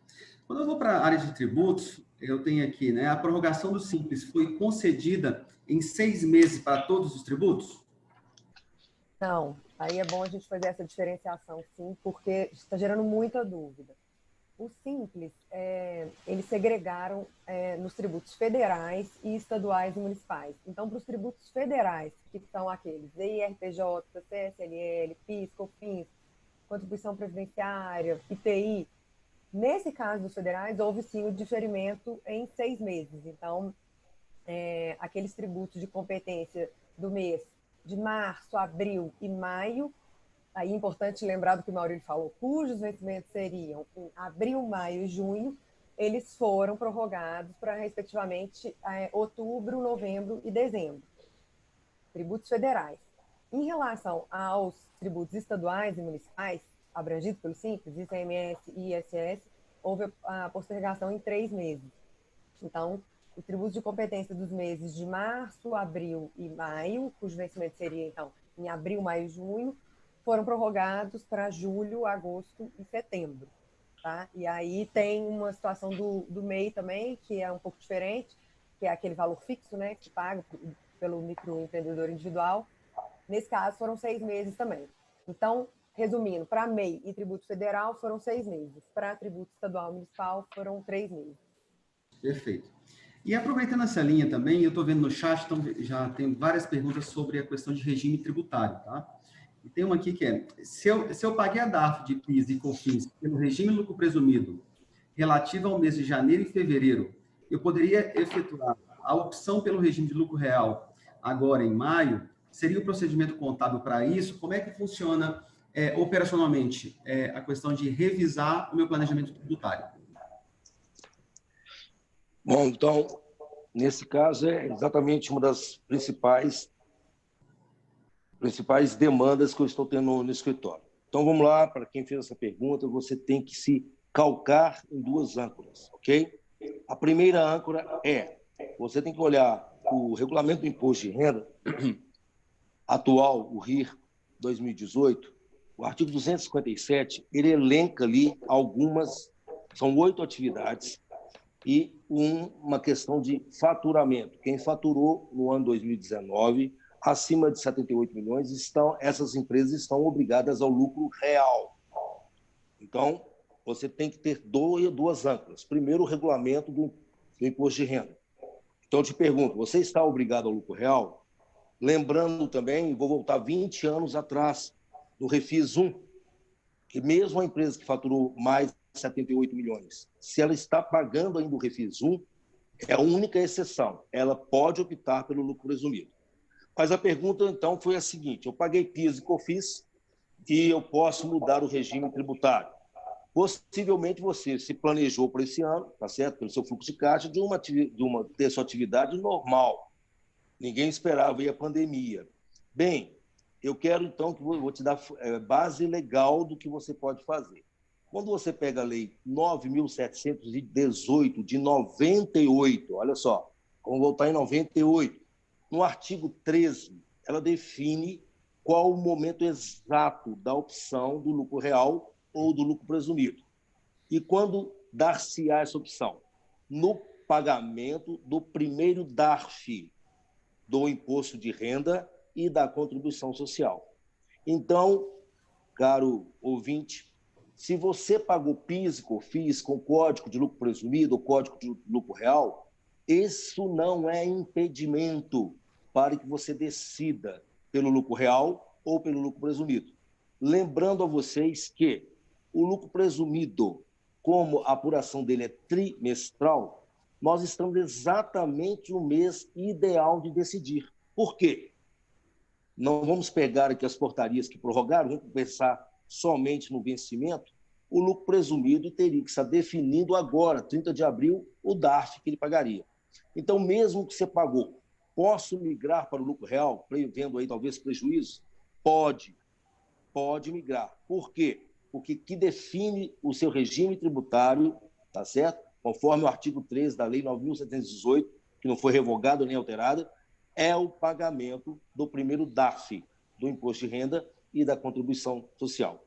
Quando eu vou para a área de tributos, eu tenho aqui, né, a prorrogação do Simples foi concedida em 6 meses para todos os tributos? Não, aí é bom a gente fazer essa diferenciação, sim, porque está gerando muita dúvida. O Simples, eles segregaram nos tributos federais e estaduais e municipais. Então, para os tributos federais, que são aqueles IRPJ, CSLL, PIS, COFINS, contribuição previdenciária, IPI, nesse caso dos federais, houve sim o diferimento em 6 meses. Então, aqueles tributos de competência do mês de março, abril e maio, aí é importante lembrar do que o Maurílio falou, cujos vencimentos seriam em abril, maio e junho, eles foram prorrogados para, respectivamente, outubro, novembro e dezembro. Tributos federais. Em relação aos tributos estaduais e municipais, abrangidos pelo Simples, ICMS e ISS, houve a postergação em 3 meses. Então, os tributos de competência dos meses de março, abril e maio, cujo vencimento seria, então, em abril, maio e junho, foram prorrogados para julho, agosto e setembro. Tá? E aí tem uma situação do MEI também, que é um pouco diferente, que é aquele valor fixo, né, que paga pelo microempreendedor individual. Nesse caso, foram 6 meses também. Então, resumindo, para MEI e tributo federal foram 6 meses. Para tributo estadual e municipal foram 3 meses. Perfeito. E aproveitando essa linha também, eu estou vendo no chat, então já tem várias perguntas sobre a questão de regime tributário, tá? E tem uma aqui que é, se eu paguei a DARF de PIS e COFINS pelo regime lucro presumido relativo ao mês de janeiro e fevereiro, eu poderia efetuar a opção pelo regime de lucro real agora em maio? Seria o procedimento contábil para isso? Como é que funciona operacionalmente a questão de revisar o meu planejamento tributário? Bom, então, nesse caso, é exatamente uma das principais demandas que eu estou tendo no escritório. Então, vamos lá, para quem fez essa pergunta, você tem que se calcar em 2 âncoras, ok? A primeira âncora você tem que olhar o regulamento do imposto de renda atual, o RIR 2018, o artigo 257, ele elenca ali são 8 atividades, e uma questão de faturamento. Quem faturou no ano 2019 acima de 78 milhões, essas empresas estão obrigadas ao lucro real. Então, você tem que ter 2 âncoras. Primeiro, o regulamento do imposto de renda. Então, eu te pergunto, você está obrigado ao lucro real? Lembrando também, vou voltar 20 anos atrás, no Refis 1, que mesmo a empresa que faturou mais de 78 milhões, se ela está pagando ainda o Refis 1, é a única exceção. Ela pode optar pelo lucro presumido. Mas a pergunta, então, foi a seguinte: eu paguei PIS e COFINS e eu posso mudar o regime tributário. Possivelmente você se planejou para esse ano, tá certo? Pelo seu fluxo de caixa, ter sua atividade normal. Ninguém esperava aí a pandemia. Bem, eu quero, então, que vou te dar base legal do que você pode fazer. Quando você pega a Lei 9.718 de 98, olha só, vamos voltar em 98, no artigo 13, ela define qual o momento exato da opção do lucro real ou do lucro presumido. E quando dar-se-á essa opção? No pagamento do primeiro DARF, do imposto de renda e da contribuição social. Então, caro ouvinte, se você pagou PIS e COFINS com código de lucro presumido ou código de lucro real, isso não é impedimento para que você decida pelo lucro real ou pelo lucro presumido. Lembrando a vocês que o lucro presumido, como a apuração dele é trimestral, nós estamos exatamente no mês ideal de decidir. Por quê? Não vamos pegar aqui as portarias que prorrogaram, vamos pensar somente no vencimento. o lucro presumido teria que estar definindo agora, 30 de abril, o DARF que ele pagaria. Então, mesmo que você pagou, posso migrar para o lucro real, prevendo aí talvez prejuízo? Pode migrar. Por quê? Porque que define o seu regime tributário, tá certo? Conforme o artigo 13 da Lei 9.718, que não foi revogada nem alterada, é o pagamento do primeiro DARF, do Imposto de Renda e da Contribuição Social.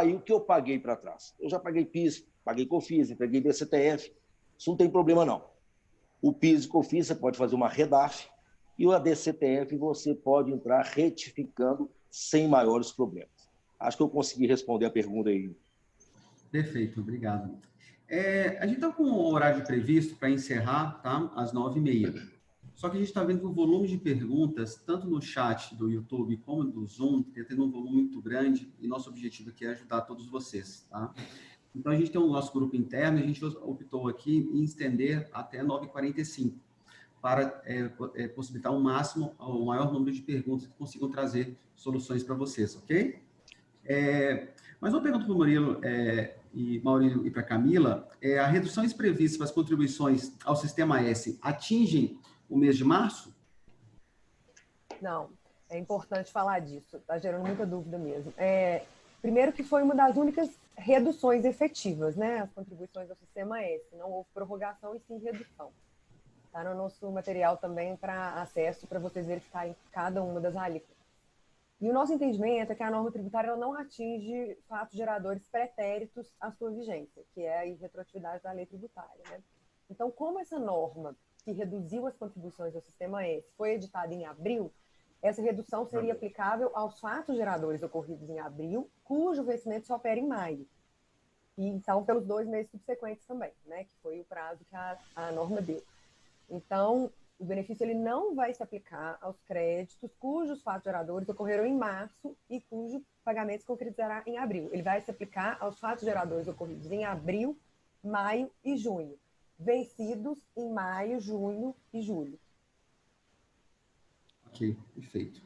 E o que eu paguei para trás? Eu já paguei PIS, paguei COFINS, paguei DCTF, isso não tem problema não. O PIS e COFINS você pode fazer uma REDARF e o DCTF você pode entrar retificando sem maiores problemas. Acho que eu consegui responder a pergunta aí. Perfeito, obrigado. A gente está com o horário previsto para encerrar, tá? Às 9h30. Só que a gente está vendo que o volume de perguntas, tanto no chat do YouTube como do Zoom, está tendo um volume muito grande e nosso objetivo aqui é ajudar todos vocês, tá? Então, a gente tem o nosso grupo interno e a gente optou aqui em estender até 9h45 para possibilitar o maior número de perguntas que consigam trazer soluções para vocês, ok? Mas uma pergunta para o Murilo e Maurílio e para a Camila, a reduções previstas para as contribuições ao Sistema S atingem o mês de março? Não, é importante falar disso, está gerando muita dúvida mesmo. Primeiro que foi uma das únicas reduções efetivas, né? As contribuições ao Sistema S, não houve prorrogação e sim redução. Está no nosso material também para acesso, para vocês verificarem cada uma das alíquotas. E o nosso entendimento é que a norma tributária ela não atinge fatos geradores pretéritos à sua vigência, que é a irretroatividade da lei tributária, né? Então, como essa norma que reduziu as contribuições ao Sistema S foi editada em abril, essa redução seria aplicável aos fatos geradores ocorridos em abril, cujo vencimento se opera em maio. E, então, pelos 2 meses subsequentes também, né? Que foi o prazo que a norma deu. Então, o benefício ele não vai se aplicar aos créditos cujos fatos geradores ocorreram em março e cujo pagamento se concretizará em abril. Ele vai se aplicar aos fatos geradores ocorridos em abril, maio e junho, vencidos em maio, junho e julho. Ok, perfeito.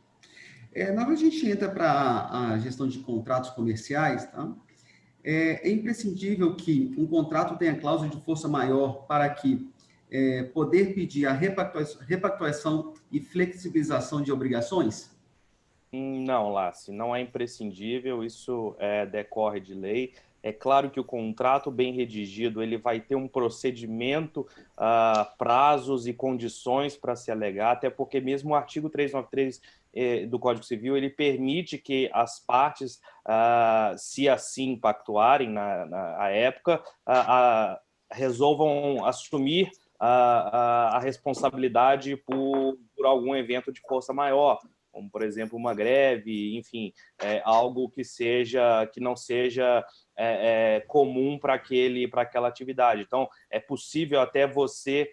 Na hora que a gente entra para a gestão de contratos comerciais, tá? É imprescindível que um contrato tenha cláusula de força maior para que poder pedir a repactuação e flexibilização de obrigações? Não, Lassi, não é imprescindível, isso decorre de lei. É claro que o contrato bem redigido ele vai ter um procedimento, prazos e condições para se alegar, até porque mesmo o artigo 393 do Código Civil ele permite que as partes, se assim pactuarem na época, resolvam assumir a responsabilidade por algum evento de força maior, como, por exemplo, uma greve, enfim, algo que não seja comum para aquela atividade. Então, é possível até você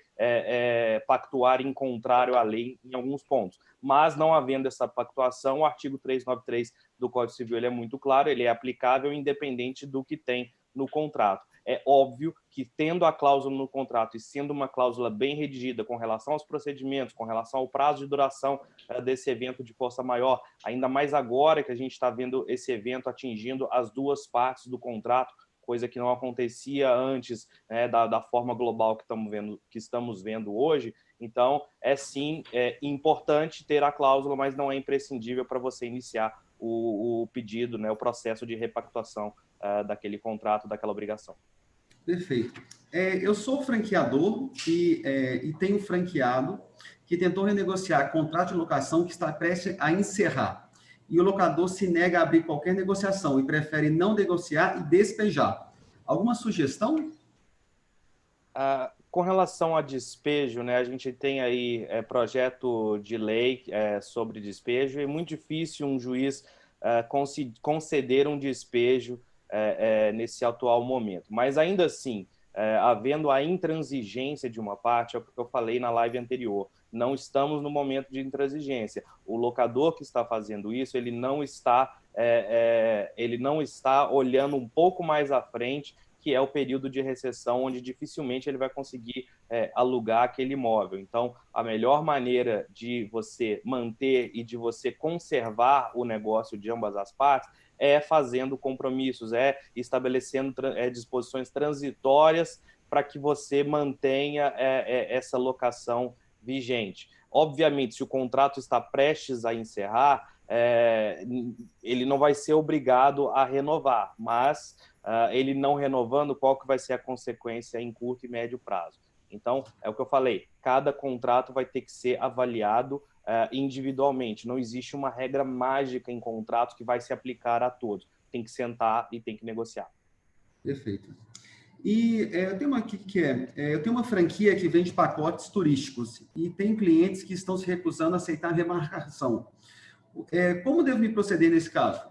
pactuar em contrário à lei em alguns pontos. Mas, não havendo essa pactuação, o artigo 393 do Código Civil ele é muito claro, ele é aplicável independente do que tem no contrato. É óbvio que, tendo a cláusula no contrato e sendo uma cláusula bem redigida com relação aos procedimentos, com relação ao prazo de duração desse evento de força maior, ainda mais agora que a gente está vendo esse evento atingindo as duas partes do contrato, coisa que não acontecia antes, né, da forma global que estamos vendo hoje. Então, sim importante ter a cláusula, mas não é imprescindível para você iniciar o pedido, né, o processo de repactuação daquele contrato, daquela obrigação. Perfeito. Eu sou franqueador e tenho franqueado que tentou renegociar contrato de locação que está prestes a encerrar. E o locador se nega a abrir qualquer negociação e prefere não negociar e despejar. Alguma sugestão? Com relação a despejo, né, a gente tem aí projeto de lei sobre despejo e é muito difícil um juiz conceder um despejo nesse atual momento. Mas ainda assim, havendo a intransigência de uma parte, é o que eu falei na live anterior, não estamos no momento de intransigência. O locador que está fazendo isso, ele não está olhando um pouco mais à frente, que é o período de recessão, onde dificilmente ele vai conseguir alugar aquele imóvel. Então, a melhor maneira de você manter e de você conservar o negócio de ambas as partes é fazendo compromissos, é estabelecendo disposições transitórias para que você mantenha essa locação vigente. Obviamente, se o contrato está prestes a encerrar, ele não vai ser obrigado a renovar, mas ele não renovando, qual que vai ser a consequência em curto e médio prazo? Então, é o que eu falei, cada contrato vai ter que ser avaliado individualmente. Não existe uma regra mágica em contratos que vai se aplicar a todos. Tem que sentar e tem que negociar. Perfeito. E eu tenho uma aqui eu tenho uma franquia que vende pacotes turísticos e tem clientes que estão se recusando a aceitar remarcação. Como devo me proceder nesse caso?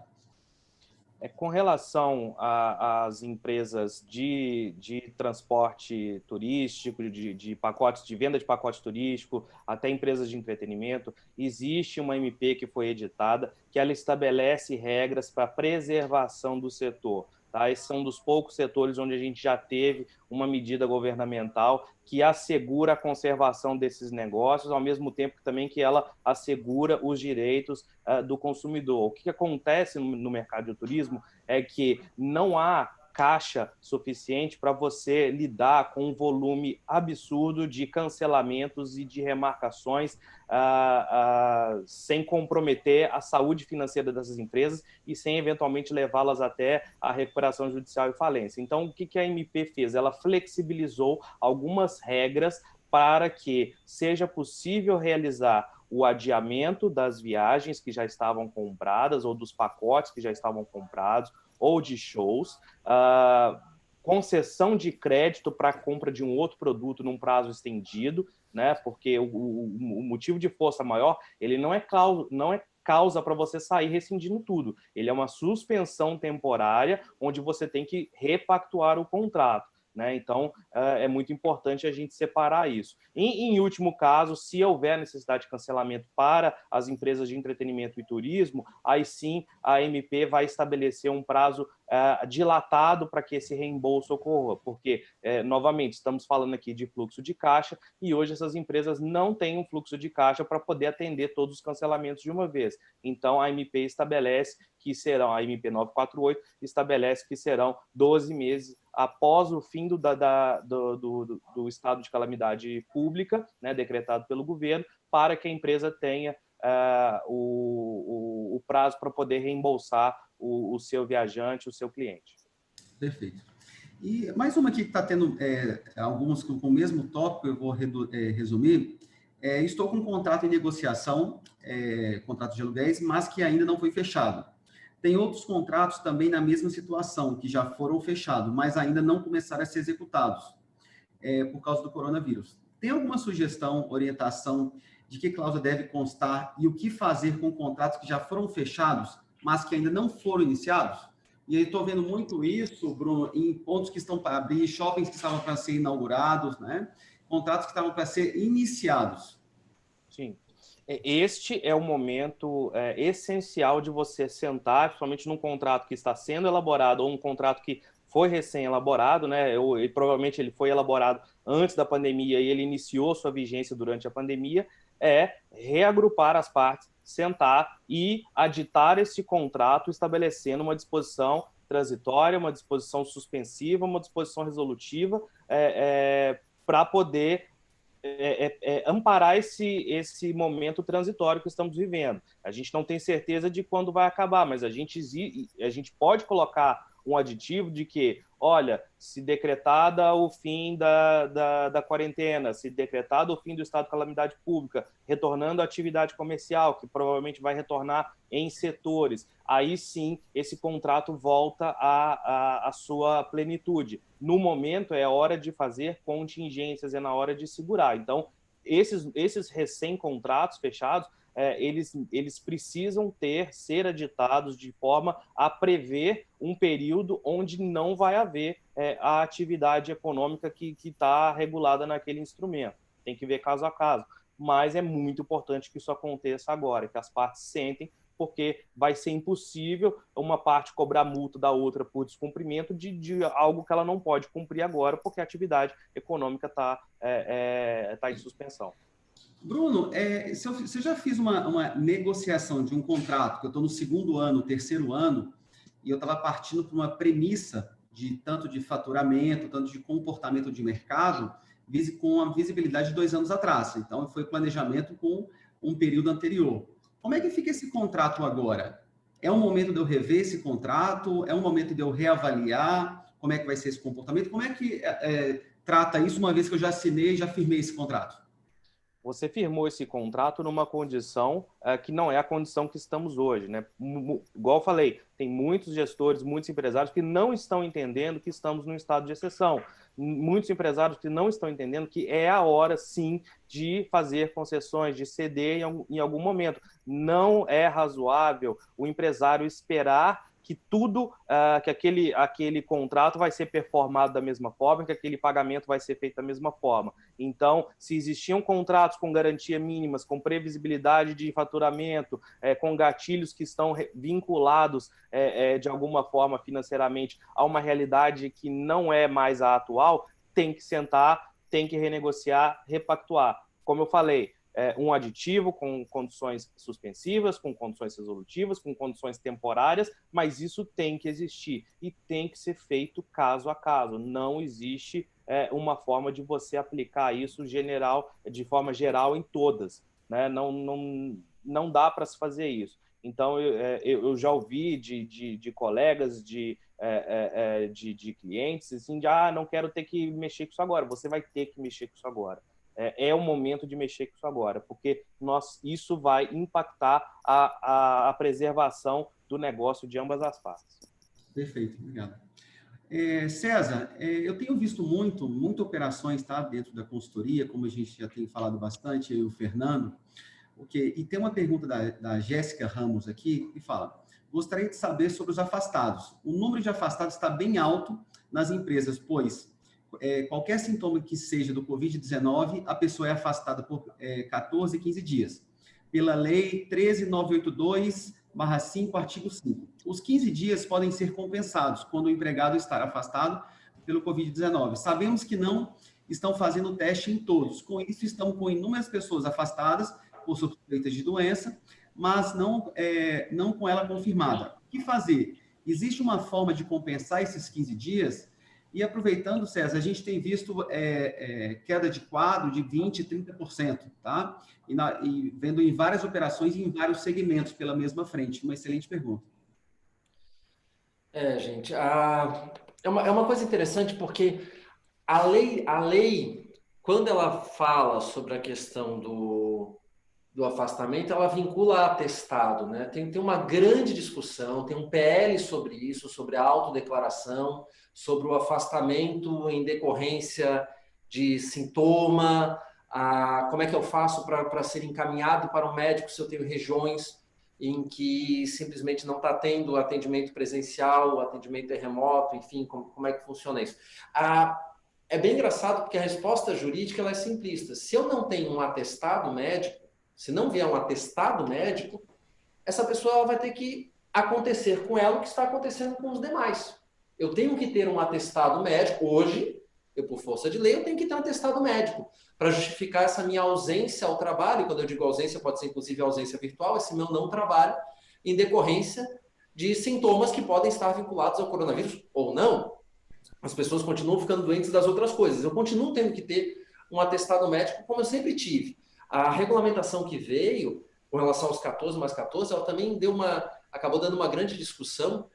Com relação às empresas de transporte turístico, de pacotes, de venda de pacote turístico, até empresas de entretenimento, existe uma MP que foi editada que ela estabelece regras para a preservação do setor. Tá? Esse são um dos poucos setores onde a gente já teve uma medida governamental que assegura a conservação desses negócios, ao mesmo tempo também que ela assegura os direitos do consumidor. O que acontece no mercado de turismo é que não há caixa suficiente para você lidar com um volume absurdo de cancelamentos e de remarcações sem comprometer a saúde financeira dessas empresas e sem eventualmente levá-las até a recuperação judicial e falência. Então, o que a MP fez? Ela flexibilizou algumas regras para que seja possível realizar o adiamento das viagens que já estavam compradas ou dos pacotes que já estavam comprados, ou de shows, concessão de crédito para a compra de um outro produto num prazo estendido, né? Porque o motivo de força maior, ele não é causa para você sair rescindindo tudo. Ele é uma suspensão temporária onde você tem que repactuar o contrato. Né? Então, é muito importante a gente separar isso. Em último caso, se houver necessidade de cancelamento para as empresas de entretenimento e turismo, aí sim a MP vai estabelecer um prazo dilatado para que esse reembolso ocorra, porque, novamente, estamos falando aqui de fluxo de caixa e hoje essas empresas não têm um fluxo de caixa para poder atender todos os cancelamentos de uma vez. Então, a MP estabelece que serão, a MP 948 estabelece que serão 12 meses após o fim do estado de calamidade pública, né, decretado pelo governo, para que a empresa tenha o prazo para poder reembolsar o seu viajante, o seu cliente. Perfeito. E mais uma aqui que está tendo alguns com o mesmo tópico, eu vou resumir. Estou com um contrato em negociação, contrato de aluguéis, mas que ainda não foi fechado. Tem outros contratos também na mesma situação, que já foram fechados, mas ainda não começaram a ser executados, por causa do coronavírus. Tem alguma sugestão, orientação de que cláusula deve constar e o que fazer com contratos que já foram fechados, mas que ainda não foram iniciados? E aí estou vendo muito isso, Bruno, em pontos que estão para abrir, shoppings que estavam para ser inaugurados, né? Contratos que estavam para ser iniciados. Sim. Este é o momento essencial de você sentar, principalmente num contrato que está sendo elaborado ou um contrato que foi recém-elaborado, né? E provavelmente ele foi elaborado antes da pandemia e ele iniciou sua vigência durante a pandemia, reagrupar as partes, sentar e aditar esse contrato estabelecendo uma disposição transitória, uma disposição suspensiva, uma disposição resolutiva para poder amparar esse momento transitório que estamos vivendo. A gente não tem certeza de quando vai acabar, mas a gente pode colocar um aditivo de que, olha, se decretada o fim da quarentena, se decretado o fim do estado de calamidade pública, retornando à atividade comercial, que provavelmente vai retornar em setores, aí sim esse contrato volta à sua plenitude. No momento é hora de fazer contingências, é na hora de segurar. Então, esses recém-contratos fechados, eles precisam ser aditados de forma a prever um período onde não vai haver a atividade econômica que está regulada naquele instrumento. Tem que ver caso a caso. Mas é muito importante que isso aconteça agora, que as partes sentem, porque vai ser impossível uma parte cobrar multa da outra por descumprimento de algo que ela não pode cumprir agora, porque a atividade econômica está em suspensão. Bruno, se eu já fiz uma negociação de um contrato, que eu estou no segundo ano, terceiro ano, e eu estava partindo para uma premissa de tanto de faturamento, tanto de comportamento de mercado, com a visibilidade de 2 anos atrás. Então, foi planejamento com um período anterior. Como é que fica esse contrato agora? É um momento de eu rever esse contrato? É um momento de eu reavaliar como é que vai ser esse comportamento? Como é que trata isso, uma vez que eu já assinei, já firmei esse contrato? Você firmou esse contrato numa condição que não é a condição que estamos hoje, né? Igual eu falei, tem muitos gestores, muitos empresários que não estão entendendo que estamos num estado de exceção. Muitos empresários que não estão entendendo que é a hora, sim, de fazer concessões, de ceder em algum momento. Não é razoável o empresário esperar que tudo, que aquele contrato vai ser performado da mesma forma, que aquele pagamento vai ser feito da mesma forma. Então, se existiam contratos com garantia mínimas, com previsibilidade de faturamento, com gatilhos que estão vinculados de alguma forma financeiramente a uma realidade que não é mais a atual, tem que sentar, tem que renegociar, repactuar. Como eu falei, um aditivo com condições suspensivas, com condições resolutivas, com condições temporárias, mas isso tem que existir e tem que ser feito caso a caso. Não existe uma forma de você aplicar isso de forma geral em todas, né? Não dá para se fazer isso. Então, eu já ouvi de colegas, de clientes, assim, não quero ter que mexer com isso agora. Você vai ter que mexer com isso agora. É o momento de mexer com isso agora, porque isso vai impactar a preservação do negócio de ambas as partes. Perfeito, obrigado. César, eu tenho visto muitas operações, tá, dentro da consultoria, como a gente já tem falado bastante, eu e o Fernando, e tem uma pergunta da Jéssica Ramos aqui, que fala: gostaria de saber sobre os afastados. O número de afastados está bem alto nas empresas, pois qualquer sintoma que seja do Covid-19, a pessoa é afastada por 14, 15 dias. Pela Lei 13.982/5, artigo 5. Os 15 dias podem ser compensados quando o empregado estar afastado pelo Covid-19. Sabemos que não estão fazendo teste em todos. Com isso, estão com inúmeras pessoas afastadas por suspeitas de doença, mas não com ela confirmada. O que fazer? Existe uma forma de compensar esses 15 dias? E aproveitando, César, a gente tem visto queda de quadro de 20%, 30%, tá? E vendo em várias operações e em vários segmentos pela mesma frente. Uma excelente pergunta. Gente, é uma coisa interessante porque a lei, quando ela fala sobre a questão do afastamento, ela vincula a atestado, né? Tem uma grande discussão, tem um PL sobre isso, sobre a autodeclaração, sobre o afastamento em decorrência de sintoma, como é que eu faço para ser encaminhado para um médico se eu tenho regiões em que simplesmente não está tendo atendimento presencial, o atendimento é remoto, enfim, como é que funciona isso? É bem engraçado porque a resposta jurídica ela é simplista. Se eu não tenho um atestado médico, se não vier um atestado médico, essa pessoa ela vai ter que acontecer com ela o que está acontecendo com os demais. Eu tenho que ter um atestado médico. Hoje, por força de lei, eu tenho que ter um atestado médico para justificar essa minha ausência ao trabalho. Quando eu digo ausência, pode ser inclusive ausência virtual, esse meu não trabalho, em decorrência de sintomas que podem estar vinculados ao coronavírus ou não. As pessoas continuam ficando doentes das outras coisas. Eu continuo tendo que ter um atestado médico, como eu sempre tive. A regulamentação que veio com relação aos 14 mais 14, ela também acabou dando uma grande discussão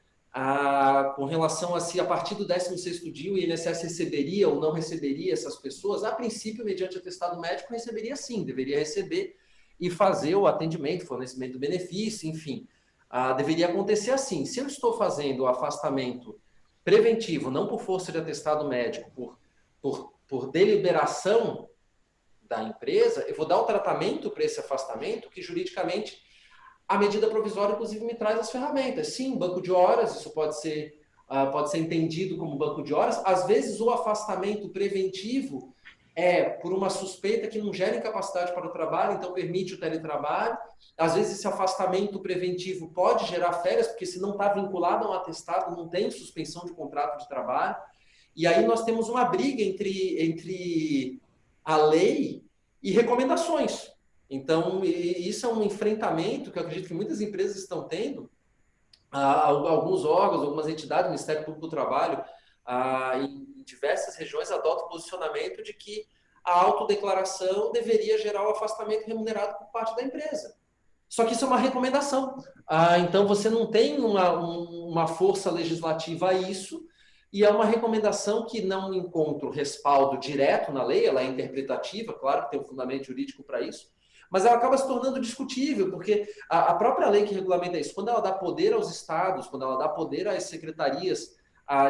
com relação a se a partir do 16º dia o INSS receberia ou não receberia essas pessoas. A princípio, mediante atestado médico, receberia sim, deveria receber e fazer o atendimento, fornecimento do benefício, enfim. Deveria acontecer assim. Se eu estou fazendo o afastamento preventivo, não por força de atestado médico, por deliberação da empresa, eu vou dar o tratamento para esse afastamento que juridicamente a medida provisória, inclusive, me traz as ferramentas. Sim, banco de horas, isso pode ser entendido como banco de horas. Às vezes, o afastamento preventivo é por uma suspeita que não gera incapacidade para o trabalho, então permite o teletrabalho. Às vezes, esse afastamento preventivo pode gerar férias, porque se não está vinculado a um atestado, não tem suspensão de contrato de trabalho. E aí nós temos uma briga entre a lei e recomendações. Então, isso é um enfrentamento que eu acredito que muitas empresas estão tendo alguns órgãos, algumas entidades, o Ministério Público do Trabalho, em diversas regiões, adotam o posicionamento de que a autodeclaração deveria gerar o afastamento remunerado por parte da empresa. Só que isso é uma recomendação. Então, você não tem uma força legislativa a isso, e é uma recomendação que não encontra o respaldo direto na lei, ela é interpretativa, claro que tem um fundamento jurídico para isso, mas ela acaba se tornando discutível, porque a própria lei que regulamenta isso, quando ela dá poder aos estados, quando ela dá poder às secretarias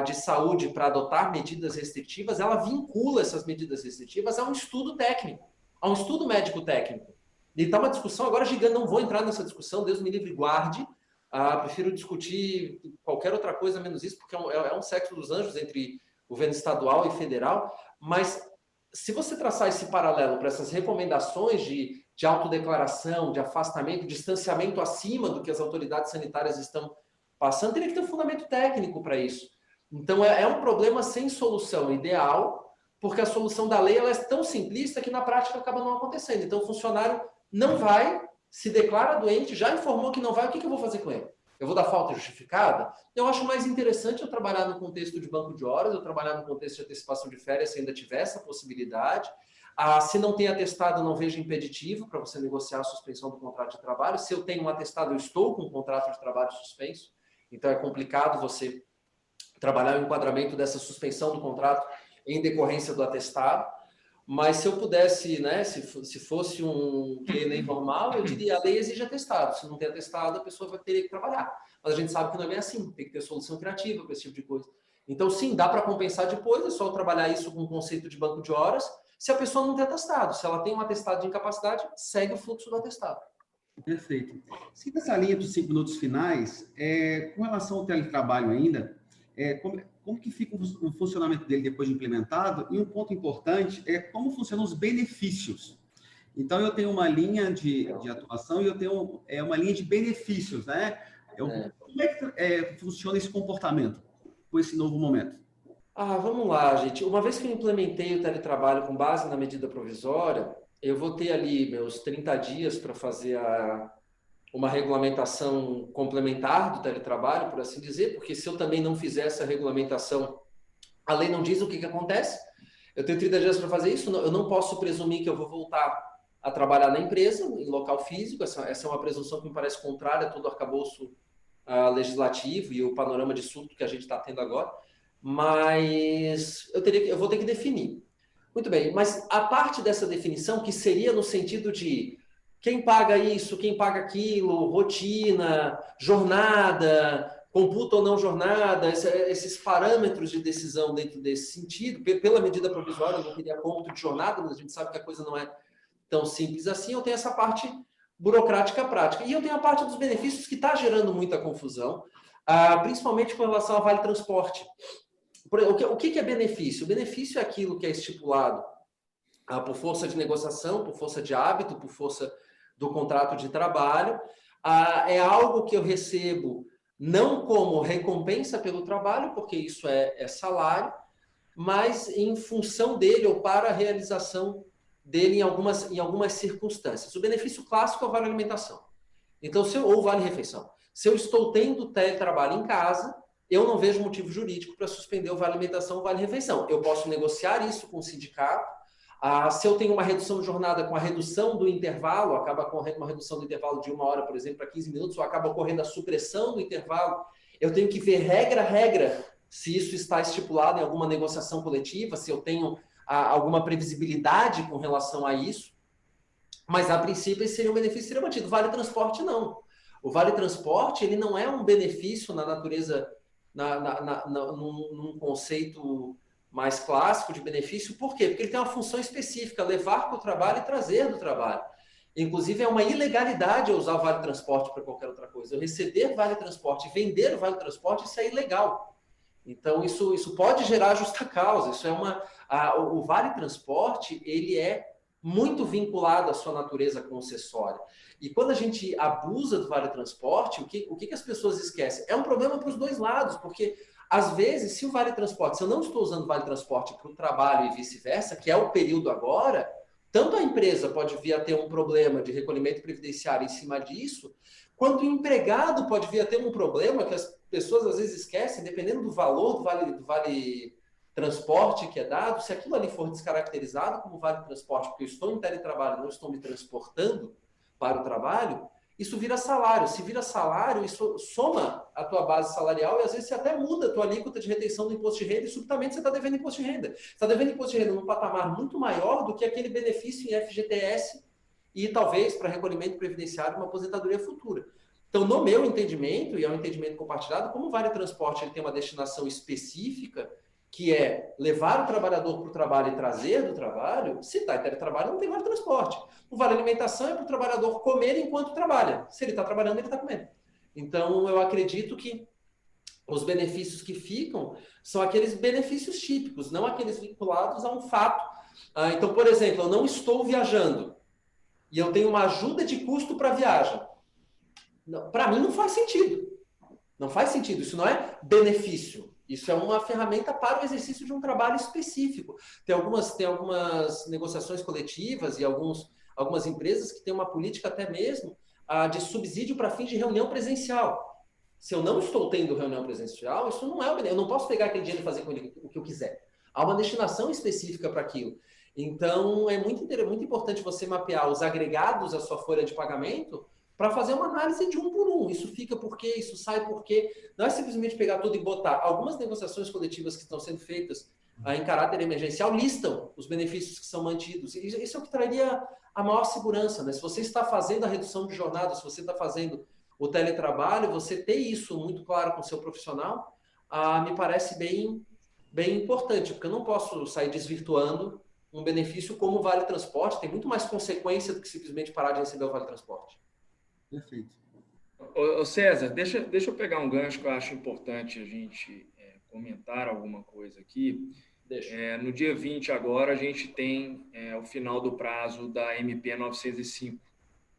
de saúde para adotar medidas restritivas, ela vincula essas medidas restritivas a um estudo técnico, a um estudo médico técnico. E está uma discussão agora gigante, não vou entrar nessa discussão, Deus me livre e guarde, prefiro discutir qualquer outra coisa menos isso, porque é um sexo dos anjos entre governo estadual e federal, mas se você traçar esse paralelo para essas recomendações de autodeclaração, de afastamento, distanciamento acima do que as autoridades sanitárias estão passando, teria que ter um fundamento técnico para isso. Então, é um problema sem solução ideal, porque a solução da lei ela é tão simplista que na prática acaba não acontecendo. Então, o funcionário não vai, se declara doente, já informou que não vai, o que eu vou fazer com ele? Eu vou dar falta justificada? Eu acho mais interessante eu trabalhar no contexto de banco de horas, eu trabalhar no contexto de antecipação de férias, se ainda tiver essa possibilidade. Se não tem atestado, não vejo impeditivo para você negociar a suspensão do contrato de trabalho. Se eu tenho um atestado, eu estou com um contrato de trabalho suspenso. Então, é complicado você trabalhar o enquadramento dessa suspensão do contrato em decorrência do atestado. Mas se eu pudesse, né, se fosse um QNEM normal, eu diria a lei exige atestado. Se não tem atestado, a pessoa vai ter que trabalhar. Mas a gente sabe que não é bem assim, tem que ter solução criativa para esse tipo de coisa. Então, sim, dá para compensar depois, é só trabalhar isso com o conceito de banco de horas. Se a pessoa não tem atestado, se ela tem um atestado de incapacidade, segue o fluxo do atestado. Perfeito. Seguindo essa linha dos 5 minutos finais, com relação ao teletrabalho ainda, como que fica o funcionamento dele depois de implementado? E um ponto importante é como funcionam os benefícios. Então, eu tenho uma linha de atuação e eu tenho uma linha de benefícios, né? Como é que funciona esse comportamento com esse novo momento? Vamos lá, gente. Uma vez que eu implementei o teletrabalho com base na medida provisória, eu vou ter ali meus 30 dias para fazer uma regulamentação complementar do teletrabalho, por assim dizer, porque se eu também não fizer essa regulamentação, a lei não diz o que acontece. Eu tenho 30 dias para fazer isso, eu não posso presumir que eu vou voltar a trabalhar na empresa, em local físico, essa é uma presunção que me parece contrária a todo o arcabouço legislativo e o panorama de surto que a gente está tendo agora, mas eu vou ter que definir. Muito bem, mas a parte dessa definição, que seria no sentido de quem paga isso, quem paga aquilo, rotina, jornada, computa ou não jornada, esses parâmetros de decisão dentro desse sentido, pela medida provisória, eu não teria ponto de jornada, mas a gente sabe que a coisa não é tão simples assim. Eu tenho essa parte burocrática prática. E eu tenho a parte dos benefícios que está gerando muita confusão, principalmente com relação ao Vale Transporte. O que é benefício? O benefício é aquilo que é estipulado por força de negociação, por força de hábito, por força do contrato de trabalho. É algo que eu recebo não como recompensa pelo trabalho, porque isso é salário, mas em função dele ou para a realização dele em algumas circunstâncias. O benefício clássico é o vale alimentação. Então, ou vale refeição. Se eu estou tendo teletrabalho em casa, eu não vejo motivo jurídico para suspender o vale alimentação ou vale refeição. Eu posso negociar isso com o sindicato. Se eu tenho uma redução de jornada com a redução do intervalo, acaba ocorrendo uma redução do intervalo de 1 hora, por exemplo, para 15 minutos, ou acaba ocorrendo a supressão do intervalo, eu tenho que ver regra, se isso está estipulado em alguma negociação coletiva, se eu tenho alguma previsibilidade com relação a isso. Mas, a princípio, esse seria um benefício seria mantido. Vale transporte, não. O vale transporte, ele não é um benefício na natureza, num conceito mais clássico de benefício. Por quê? Porque ele tem uma função específica, levar para o trabalho e trazer do trabalho. Inclusive, é uma ilegalidade eu usar o vale transporte para qualquer outra coisa. Eu receber vale transporte e vender o vale transporte, isso é ilegal. Então, isso pode gerar justa causa. Isso o vale transporte, ele é muito vinculado à sua natureza concessória. E quando a gente abusa do vale transporte, o que as pessoas esquecem? É um problema para os dois lados, porque às vezes, se eu não estou usando o vale transporte para o trabalho e vice-versa, que é o período agora, tanto a empresa pode vir a ter um problema de recolhimento previdenciário em cima disso, quanto o empregado pode vir a ter um problema que as pessoas às vezes esquecem, dependendo do valor do vale transporte que é dado, se aquilo ali for descaracterizado como vale transporte, porque eu estou em teletrabalho, não estou me transportando para o trabalho, isso vira salário. Se vira salário, isso soma a tua base salarial e às vezes você até muda a tua alíquota de retenção do imposto de renda e subitamente você está devendo imposto de renda. Você está devendo imposto de renda num patamar muito maior do que aquele benefício em FGTS e talvez para recolhimento previdenciário uma aposentadoria futura. Então, no meu entendimento, e é um entendimento compartilhado, como o Vale Transporte ele tem uma destinação específica, que é levar o trabalhador para o trabalho e trazer do trabalho, se está em teletrabalho, não tem Vale Transporte. O Vale Alimentação é para o trabalhador comer enquanto trabalha. Se ele está trabalhando, ele está comendo. Então, eu acredito que os benefícios que ficam são aqueles benefícios típicos, não aqueles vinculados a um fato. Então, por exemplo, eu não estou viajando e eu tenho uma ajuda de custo para a viagem. Para mim, não faz sentido. Não faz sentido. Isso não é benefício. Isso é uma ferramenta para o exercício de um trabalho específico. Tem algumas negociações coletivas e algumas empresas que têm uma política até mesmo de subsídio para fins de reunião presencial. Se eu não estou tendo reunião presencial, isso não é... Eu não posso pegar aquele dinheiro e fazer com ele o que eu quiser. Há uma destinação específica para aquilo. Então, é muito importante você mapear os agregados à sua folha de pagamento para fazer uma análise de um por um. Isso fica por quê, isso sai por quê. Não é simplesmente pegar tudo e botar. Algumas negociações coletivas que estão sendo feitas em caráter emergencial listam os benefícios que são mantidos. Isso é o que traria a maior segurança, né? Se você está fazendo a redução de jornada, se você está fazendo o teletrabalho, você ter isso muito claro com o seu profissional, me parece bem importante, porque eu não posso sair desvirtuando um benefício como o Vale Transporte, tem muito mais consequência do que simplesmente parar de receber o Vale Transporte. Perfeito. Ô César, deixa eu pegar um gancho que eu acho importante a gente comentar alguma coisa aqui. No dia 20 agora, a gente tem o final do prazo da MP 905,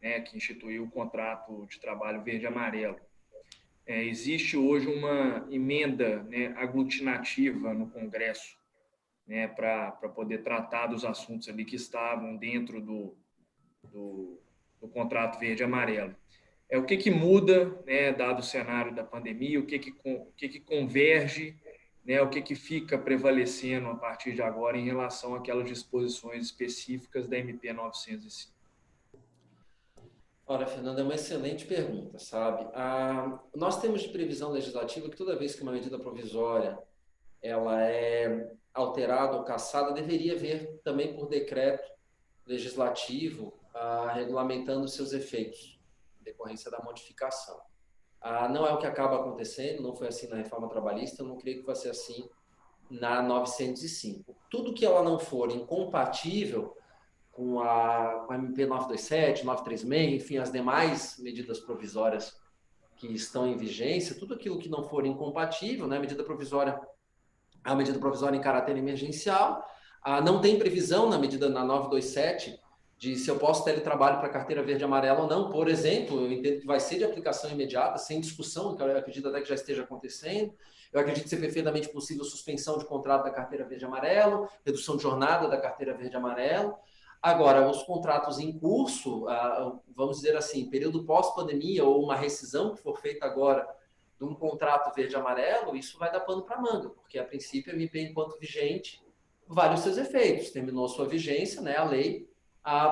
né, que instituiu o contrato de trabalho verde e amarelo. Existe hoje uma emenda, né, aglutinativa no Congresso, né, para poder tratar dos assuntos ali que estavam dentro do contrato verde e amarelo. O que muda, né, dado o cenário da pandemia, o que converge, né, o que fica prevalecendo a partir de agora em relação àquelas disposições específicas da MP 905? Olha, Fernando, é uma excelente pergunta, sabe? Nós temos de previsão legislativa que toda vez que uma medida provisória ela é alterada ou cassada, deveria haver também por decreto legislativo regulamentando seus efeitos em decorrência da modificação. Não é o que acaba acontecendo, não foi assim na reforma trabalhista, eu não creio que vai ser assim na 905. Tudo que ela não for incompatível com a MP 927, 936, enfim, as demais medidas provisórias que estão em vigência, tudo aquilo que não for incompatível, né, a medida provisória em caráter emergencial, não tem previsão na 927 de se eu posso teletrabalho para carteira verde e amarela ou não. Por exemplo, eu entendo que vai ser de aplicação imediata, sem discussão, que eu acredito até que já esteja acontecendo. Eu acredito ser perfeitamente possível suspensão de contrato da carteira verde e amarelo, redução de jornada da carteira verde e amarelo. Agora, os contratos em curso, vamos dizer assim, período pós-pandemia ou uma rescisão que for feita agora de um contrato verde e amarelo, isso vai dar pano para manga, porque a princípio a MP, enquanto vigente, vale os seus efeitos. Terminou sua vigência, né, a lei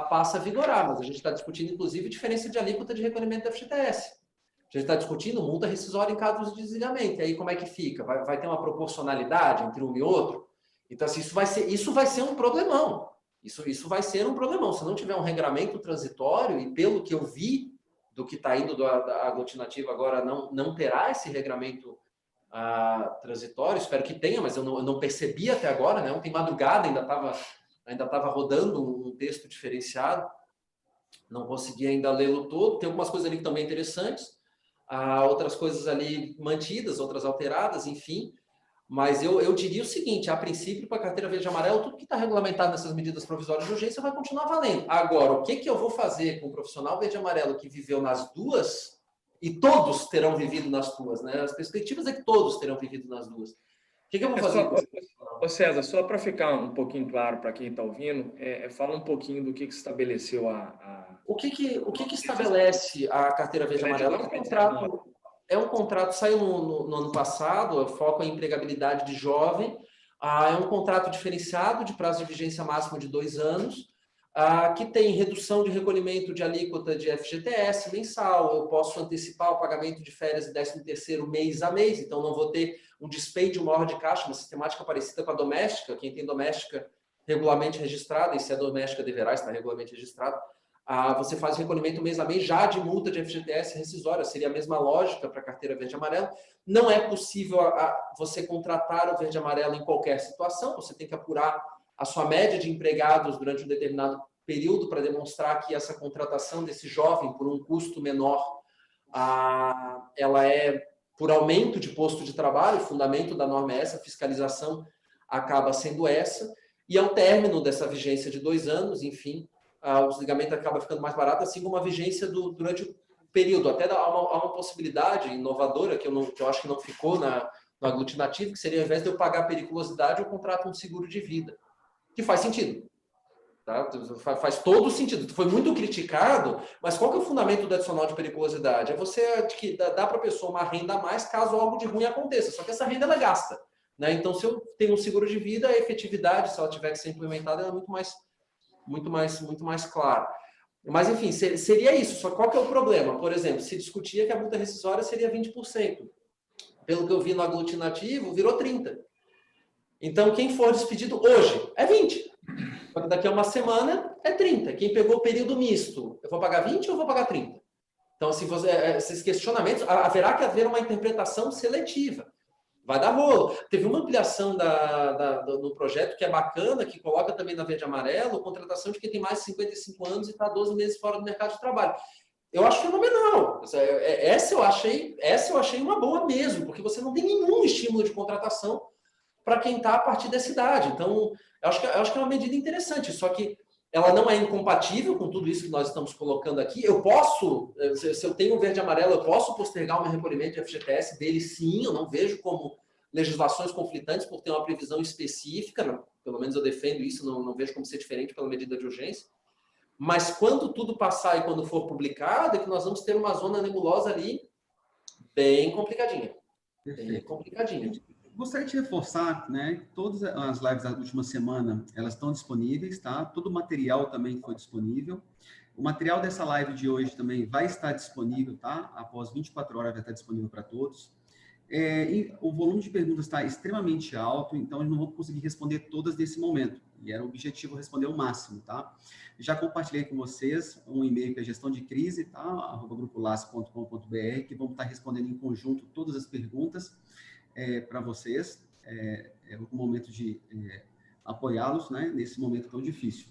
passa a vigorar, mas a gente está discutindo, inclusive, diferença de alíquota de recolhimento da FGTS. A gente está discutindo multa rescisória em casos de desligamento. E aí, como é que fica? Vai ter uma proporcionalidade entre um e outro? Então, assim, isso vai ser um problemão. Isso vai ser um problemão. Se não tiver um regramento transitório, e pelo que eu vi do que está indo da aglutinativa agora, não terá esse regramento transitório, espero que tenha, mas eu não percebi até agora, né? Ontem madrugada ainda estava rodando um texto diferenciado, não consegui ainda lê-lo todo. Tem algumas coisas ali que também interessantes, outras coisas ali mantidas, outras alteradas, enfim. Mas eu diria o seguinte, a princípio, para a carteira verde e amarelo, tudo que está regulamentado nessas medidas provisórias de urgência vai continuar valendo. Agora, o que eu vou fazer com o profissional verde e amarelo que viveu nas duas, e todos terão vivido nas duas, né? As perspectivas é que todos terão vivido nas duas. que eu vou fazer? Ô César, só para ficar um pouquinho claro para quem está ouvindo, fala um pouquinho do que estabeleceu O que estabelece a carteira verde e amarela? É um contrato, saiu no ano passado, foco em empregabilidade de jovem, é um contrato diferenciado de prazo de vigência máximo de 2 anos, que tem redução de recolhimento de alíquota de FGTS mensal, eu posso antecipar o pagamento de férias e 13º mês a mês, então não vou ter um dispêndio maior de caixa, uma sistemática parecida com a doméstica, quem tem doméstica regularmente registrada, e se é doméstica deverá estar regularmente registrado, você faz recolhimento mês a mês já de multa de FGTS rescisória, seria a mesma lógica para a carteira verde e amarela. Não é possível você contratar o verde e amarelo em qualquer situação, você tem que apurar a sua média de empregados durante um determinado período para demonstrar que essa contratação desse jovem por um custo menor, ela é por aumento de posto de trabalho, o fundamento da norma é essa, a fiscalização acaba sendo essa, e ao término dessa vigência de 2 anos, enfim, o desligamento acaba ficando mais barato, assim como a vigência durante o período. Até há uma possibilidade inovadora, que eu acho que não ficou no aglutinativo, que seria, ao invés de eu pagar periculosidade, eu contrato um seguro de vida, que faz sentido. Tá? Faz todo sentido. Foi muito criticado, mas qual que é o fundamento do adicional de periculosidade? É você que dá para a pessoa uma renda a mais caso algo de ruim aconteça, só que essa renda ela gasta. Né? Então, se eu tenho um seguro de vida, a efetividade, se ela tiver que ser implementada, ela é muito mais clara. Mas, enfim, seria isso. Só qual que é o problema? Por exemplo, se discutia que a multa rescisória seria 20%. Pelo que eu vi no aglutinativo, virou 30%. Então, quem for despedido hoje é 20%. Daqui a uma semana é 30%. Quem pegou o período misto, eu vou pagar 20% ou eu vou pagar 30%? Então, esses questionamentos, haverá que haver uma interpretação seletiva. Vai dar rolo. Teve uma ampliação do projeto que é bacana, que coloca também na verde e amarelo, contratação de quem tem mais de 55 anos e está 12 meses fora do mercado de trabalho. Eu acho fenomenal. Essa eu achei uma boa mesmo, porque você não tem nenhum estímulo de contratação para quem está a partir dessa idade. Então, eu acho que é uma medida interessante, só que ela não é incompatível com tudo isso que nós estamos colocando aqui. Eu posso, se eu tenho um verde e amarelo, eu posso postergar o meu recolhimento de FGTS dele, sim, eu não vejo como legislações conflitantes por ter uma previsão específica, pelo menos eu defendo isso, não vejo como ser diferente pela medida de urgência. Mas quando tudo passar e quando for publicado, é que nós vamos ter uma zona nebulosa ali bem complicadinha. Perfeito. Bem complicadinha. Gostaria de reforçar, né, todas as lives da última semana, elas estão disponíveis, tá? Todo o material também foi disponível. O material dessa live de hoje também vai estar disponível, tá? Após 24 horas vai estar disponível para todos. E o volume de perguntas está extremamente alto, então eu não vou conseguir responder todas nesse momento. E era o objetivo responder o máximo, tá? Já compartilhei com vocês um e-mail que é gestão de crise, tá? @grupolace.com.br, que vamos estar respondendo em conjunto todas as perguntas para vocês. É o momento de apoiá-los, né? Nesse momento tão difícil.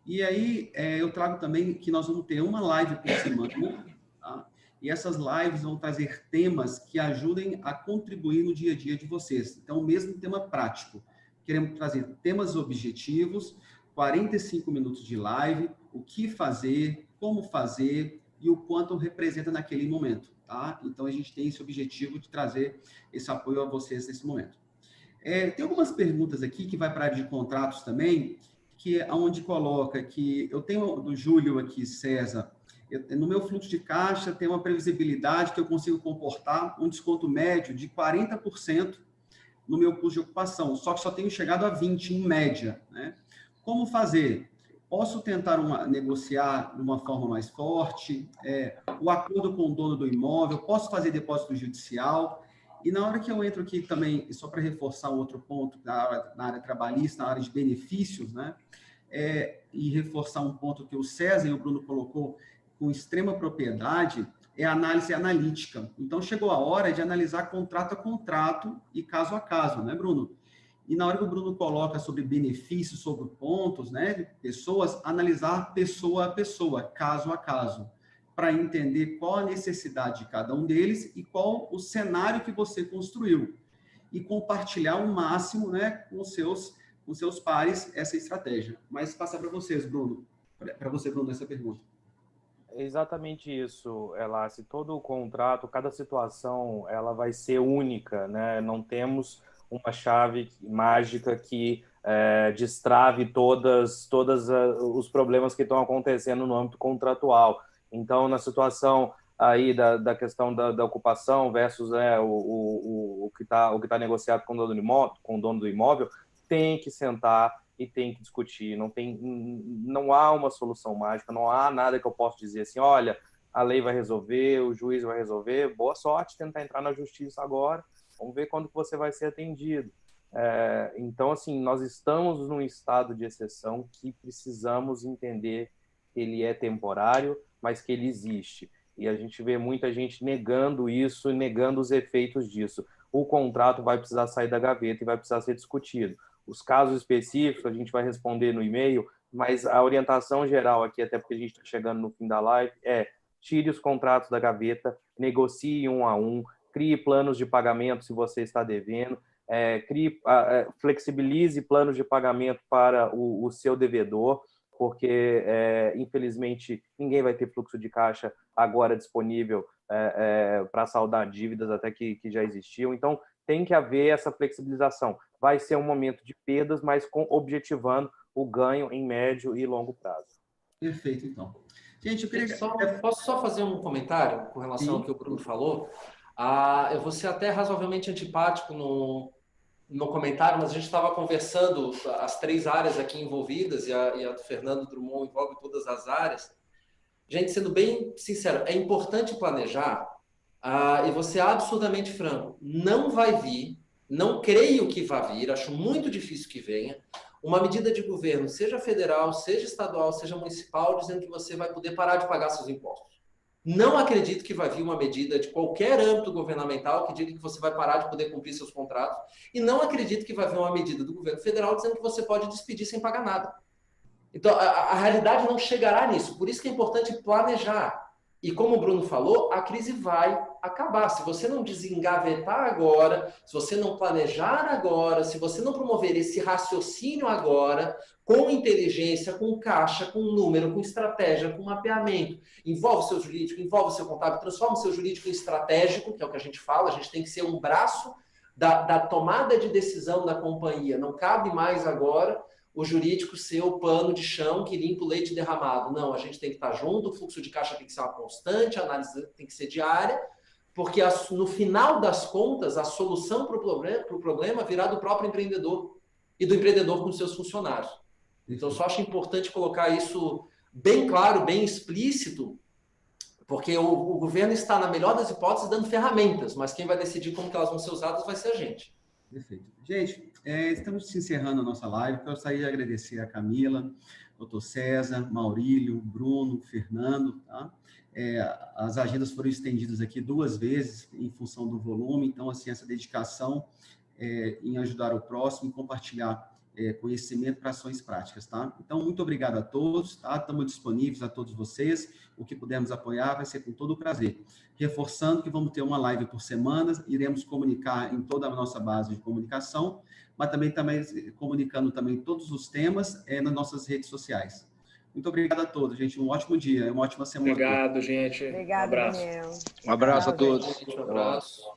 E aí, eu trago também que nós vamos ter uma live por semana, tá? E essas lives vão trazer temas que ajudem a contribuir no dia a dia de vocês. Então, o mesmo tema prático. Queremos trazer temas objetivos, 45 minutos de live, o que fazer, como fazer e o quanto representa naquele momento, tá? Então, a gente tem esse objetivo de trazer esse apoio a vocês nesse momento. Tem algumas perguntas aqui que vai para a área de contratos também, que é onde coloca que eu tenho do Júlio aqui, César, no meu fluxo de caixa tem uma previsibilidade que eu consigo comportar um desconto médio de 40% no meu custo de ocupação, só que só tenho chegado a 20% em média, né? Como fazer? Posso tentar negociar de uma forma mais forte, o acordo com o dono do imóvel, posso fazer depósito judicial, e na hora que eu entro aqui também, só para reforçar um outro ponto, na área trabalhista, na área de benefícios, né? E reforçar um ponto que o César e o Bruno colocou com extrema propriedade, é a análise analítica. Então, chegou a hora de analisar contrato a contrato e caso a caso, né, Bruno? E na hora que o Bruno coloca sobre benefícios, sobre pontos, né, de pessoas, analisar pessoa a pessoa, caso a caso, para entender qual a necessidade de cada um deles e qual o cenário que você construiu. E compartilhar o máximo, né, com os seus pares essa estratégia. Mas passar para vocês, Bruno. Para você, Bruno, essa pergunta. Exatamente isso, Elace. Todo o contrato, cada situação, ela vai ser única, né? Não temos uma chave mágica que destrave todos os problemas que estão acontecendo no âmbito contratual. Então, na situação aí da questão da ocupação versus o que tá negociado com o dono do imóvel, tem que sentar e tem que discutir. Não há uma solução mágica, não há nada que eu possa dizer assim, olha, a lei vai resolver, o juiz vai resolver, boa sorte tentar entrar na justiça agora, vamos ver quando que você vai ser atendido. Então, assim, nós estamos num estado de exceção que precisamos entender que ele é temporário, mas que ele existe. E a gente vê muita gente negando isso e negando os efeitos disso. O contrato vai precisar sair da gaveta e vai precisar ser discutido. Os casos específicos a gente vai responder no e-mail, mas a orientação geral aqui, até porque a gente está chegando no fim da live, tire os contratos da gaveta, negocie um a um, crie planos de pagamento se você está devendo, flexibilize planos de pagamento para o seu devedor, porque, infelizmente, ninguém vai ter fluxo de caixa agora disponível para saldar dívidas até que já existiam. Então, tem que haver essa flexibilização. Vai ser um momento de perdas, mas objetivando o ganho em médio e longo prazo. Perfeito, então. Gente, eu queria... Posso só fazer um comentário com relação ao que o Bruno falou? Eu vou ser até razoavelmente antipático no comentário, mas a gente estava conversando as 3 áreas aqui envolvidas, e a do Fernando Drummond envolve todas as áreas. Gente, sendo bem sincero, é importante planejar, e vou ser absurdamente franco, não vai vir, não creio que vá vir, acho muito difícil que venha, uma medida de governo, seja federal, seja estadual, seja municipal, dizendo que você vai poder parar de pagar seus impostos. Não acredito que vai vir uma medida de qualquer âmbito governamental que diga que você vai parar de poder cumprir seus contratos, e não acredito que vai vir uma medida do governo federal dizendo que você pode despedir sem pagar nada. Então, a realidade não chegará nisso. Por isso que é importante planejar. E como o Bruno falou, a crise vai acabar. Se você não desengavetar agora, se você não planejar agora, se você não promover esse raciocínio agora, com inteligência, com caixa, com número, com estratégia, com mapeamento, envolve o seu jurídico, envolve o seu contábil, transforma o seu jurídico em estratégico, que é o que a gente fala, a gente tem que ser um braço da tomada de decisão da companhia. Não cabe mais agora o jurídico ser o pano de chão que limpa o leite derramado. Não, a gente tem que estar junto, o fluxo de caixa tem que ser uma constante, a análise tem que ser diária, porque no final das contas, a solução para o problema virá do próprio empreendedor e do empreendedor com seus funcionários. Então, eu só acho importante colocar isso bem claro, bem explícito, porque o governo está, na melhor das hipóteses, dando ferramentas, mas quem vai decidir como que elas vão ser usadas vai ser a gente. Perfeito. Gente, estamos encerrando a nossa live. Eu gostaria de agradecer a Camila, doutor César, Maurílio, Bruno, Fernando. Tá? As agendas foram estendidas aqui 2 vezes em função do volume, então, assim, essa dedicação em ajudar o próximo e compartilhar conhecimento para ações práticas, tá? Então, muito obrigado a todos, tá? Estamos disponíveis a todos vocês. O que pudermos apoiar vai ser com todo o prazer. Reforçando que vamos ter uma live por semana, iremos comunicar em toda a nossa base de comunicação, mas também comunicando também todos os temas nas nossas redes sociais. Muito obrigado a todos, gente. Um ótimo dia, uma ótima semana. Obrigado, gente. Obrigado, um abraço. Daniel. Um abraço a todos. Um abraço.